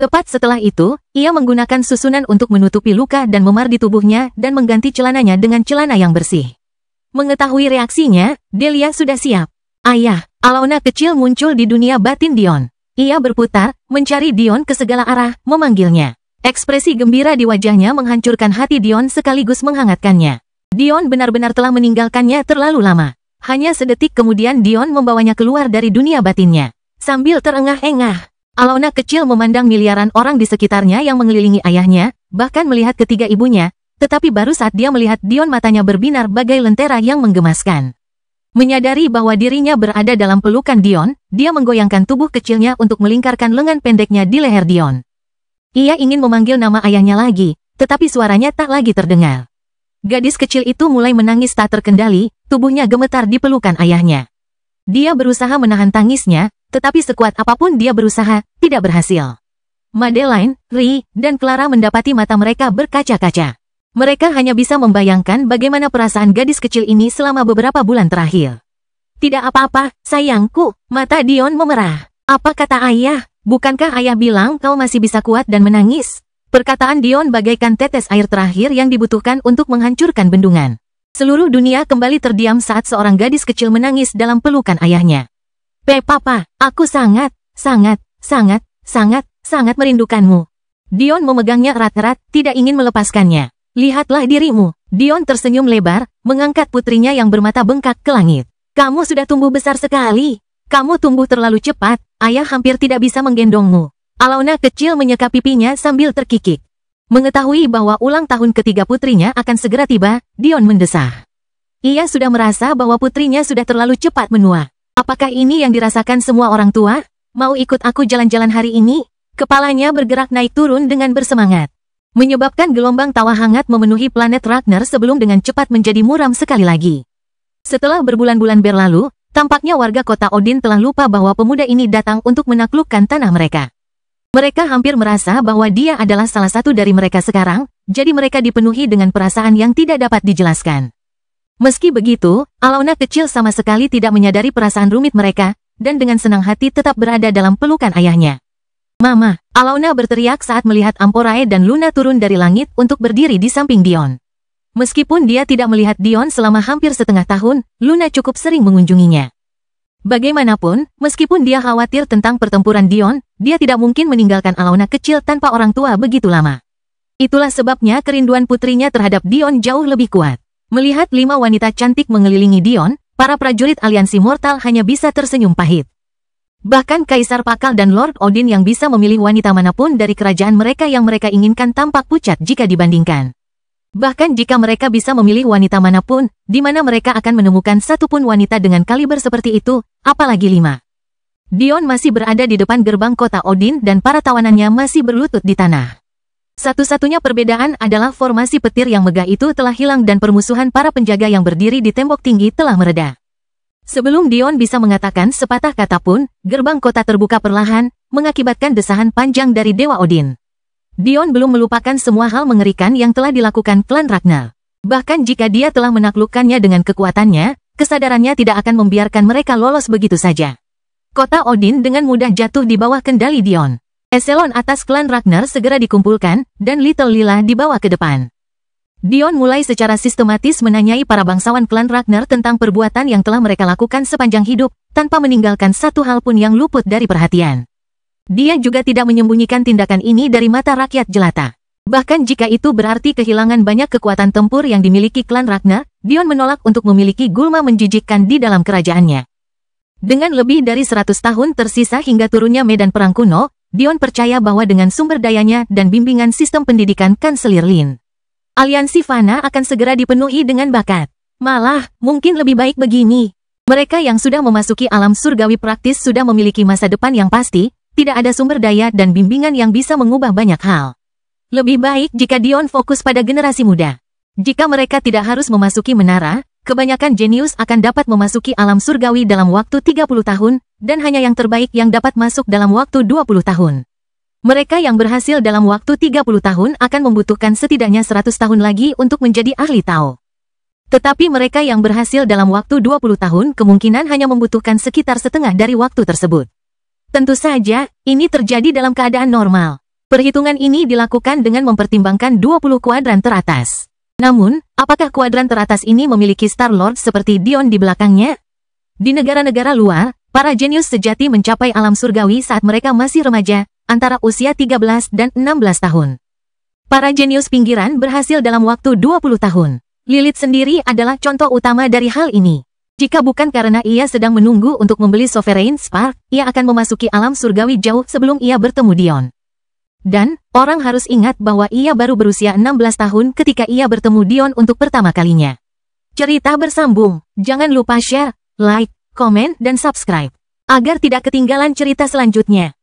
Tepat setelah itu, ia menggunakan susunan untuk menutupi luka dan memar di tubuhnya dan mengganti celananya dengan celana yang bersih. Mengetahui reaksinya, Delia sudah siap. Ayah, Alona kecil muncul di dunia batin Dion. Ia berputar, mencari Dion ke segala arah, memanggilnya. Ekspresi gembira di wajahnya menghancurkan hati Dion sekaligus menghangatkannya. Dion benar-benar telah meninggalkannya terlalu lama. Hanya sedetik kemudian Dion membawanya keluar dari dunia batinnya. Sambil terengah-engah, Alona kecil memandang miliaran orang di sekitarnya yang mengelilingi ayahnya, bahkan melihat ketiga ibunya, tetapi baru saat dia melihat Dion matanya berbinar bagai lentera yang menggemaskan. Menyadari bahwa dirinya berada dalam pelukan Dion, dia menggoyangkan tubuh kecilnya untuk melingkarkan lengan pendeknya di leher Dion. Ia ingin memanggil nama ayahnya lagi, tetapi suaranya tak lagi terdengar. Gadis kecil itu mulai menangis tak terkendali, tubuhnya gemetar di pelukan ayahnya. Dia berusaha menahan tangisnya, tetapi sekuat apapun dia berusaha, tidak berhasil. Madeline, Ri, dan Clara mendapati mata mereka berkaca-kaca. Mereka hanya bisa membayangkan bagaimana perasaan gadis kecil ini selama beberapa bulan terakhir. Tidak apa-apa, sayangku, mata Dion memerah. Apa kata ayah? Bukankah ayah bilang kau masih bisa kuat dan menangis? Perkataan Dion bagaikan tetes air terakhir yang dibutuhkan untuk menghancurkan bendungan. Seluruh dunia kembali terdiam saat seorang gadis kecil menangis dalam pelukan ayahnya. Papa, aku sangat merindukanmu. Dion memegangnya erat-erat, tidak ingin melepaskannya. Lihatlah dirimu. Dion tersenyum lebar, mengangkat putrinya yang bermata bengkak ke langit. Kamu sudah tumbuh besar sekali. Kamu tumbuh terlalu cepat, ayah hampir tidak bisa menggendongmu. Alona kecil menyeka pipinya sambil terkikik. Mengetahui bahwa ulang tahun ketiga putrinya akan segera tiba, Dion mendesah. Ia sudah merasa bahwa putrinya sudah terlalu cepat menua. Apakah ini yang dirasakan semua orang tua? Mau ikut aku jalan-jalan hari ini? Kepalanya bergerak naik turun dengan bersemangat. Menyebabkan gelombang tawa hangat memenuhi planet Ragnar sebelum dengan cepat menjadi muram sekali lagi. Setelah berbulan-bulan berlalu, tampaknya warga kota Odin telah lupa bahwa pemuda ini datang untuk menaklukkan tanah mereka. Mereka hampir merasa bahwa dia adalah salah satu dari mereka sekarang, jadi mereka dipenuhi dengan perasaan yang tidak dapat dijelaskan. Meski begitu, Alona kecil sama sekali tidak menyadari perasaan rumit mereka, dan dengan senang hati tetap berada dalam pelukan ayahnya. Mama, Alona berteriak saat melihat Amporae dan Luna turun dari langit untuk berdiri di samping Dion. Meskipun dia tidak melihat Dion selama hampir setengah tahun, Luna cukup sering mengunjunginya. Bagaimanapun, meskipun dia khawatir tentang pertempuran Dion, dia tidak mungkin meninggalkan Alona kecil tanpa orang tua begitu lama. Itulah sebabnya kerinduan putrinya terhadap Dion jauh lebih kuat. Melihat 5 wanita cantik mengelilingi Dion, para prajurit aliansi mortal hanya bisa tersenyum pahit. Bahkan Kaisar Pakal dan Lord Odin yang bisa memilih wanita manapun dari kerajaan mereka yang mereka inginkan tampak pucat jika dibandingkan. Bahkan jika mereka bisa memilih wanita manapun, di mana mereka akan menemukan satupun wanita dengan kaliber seperti itu, apalagi 5. Dion masih berada di depan gerbang kota Odin dan para tawanannya masih berlutut di tanah. Satu-satunya perbedaan adalah formasi petir yang megah itu telah hilang dan permusuhan para penjaga yang berdiri di tembok tinggi telah mereda. Sebelum Dion bisa mengatakan sepatah kata pun, gerbang kota terbuka perlahan, mengakibatkan desahan panjang dari Dewa Odin. Dion belum melupakan semua hal mengerikan yang telah dilakukan klan Ragnar. Bahkan jika dia telah menaklukkannya dengan kekuatannya, kesadarannya tidak akan membiarkan mereka lolos begitu saja. Kota Odin dengan mudah jatuh di bawah kendali Dion. Eselon atas klan Ragnar segera dikumpulkan, dan Little Lila dibawa ke depan. Dion mulai secara sistematis menanyai para bangsawan klan Ragnar tentang perbuatan yang telah mereka lakukan sepanjang hidup, tanpa meninggalkan satu hal pun yang luput dari perhatian. Dia juga tidak menyembunyikan tindakan ini dari mata rakyat jelata. Bahkan jika itu berarti kehilangan banyak kekuatan tempur yang dimiliki klan Ragnar, Dion menolak untuk memiliki gulma menjijikkan di dalam kerajaannya. Dengan lebih dari 100 tahun tersisa hingga turunnya medan perang kuno, Dion percaya bahwa dengan sumber dayanya dan bimbingan sistem pendidikan Kanselir Lin, aliansi Fana akan segera dipenuhi dengan bakat. Malah, mungkin lebih baik begini. Mereka yang sudah memasuki alam surgawi praktis sudah memiliki masa depan yang pasti, tidak ada sumber daya dan bimbingan yang bisa mengubah banyak hal. Lebih baik jika Dion fokus pada generasi muda. Jika mereka tidak harus memasuki menara, kebanyakan jenius akan dapat memasuki alam surgawi dalam waktu 30 tahun, dan hanya yang terbaik yang dapat masuk dalam waktu 20 tahun. Mereka yang berhasil dalam waktu 30 tahun akan membutuhkan setidaknya 100 tahun lagi untuk menjadi ahli Tao. Tetapi mereka yang berhasil dalam waktu 20 tahun kemungkinan hanya membutuhkan sekitar setengah dari waktu tersebut. Tentu saja, ini terjadi dalam keadaan normal. Perhitungan ini dilakukan dengan mempertimbangkan 20 kuadran teratas. Namun, apakah kuadran teratas ini memiliki Star Lord seperti Dion di belakangnya? Di negara-negara luar, para jenius sejati mencapai alam surgawi saat mereka masih remaja, antara usia 13 dan 16 tahun. Para jenius pinggiran berhasil dalam waktu 20 tahun. Lilith sendiri adalah contoh utama dari hal ini. Jika bukan karena ia sedang menunggu untuk membeli Sovereign Spark, ia akan memasuki alam surgawi jauh sebelum ia bertemu Dion. Dan, orang harus ingat bahwa ia baru berusia 16 tahun ketika ia bertemu Dion untuk pertama kalinya. Cerita bersambung. Jangan lupa share, like, komen, dan subscribe, agar tidak ketinggalan cerita selanjutnya.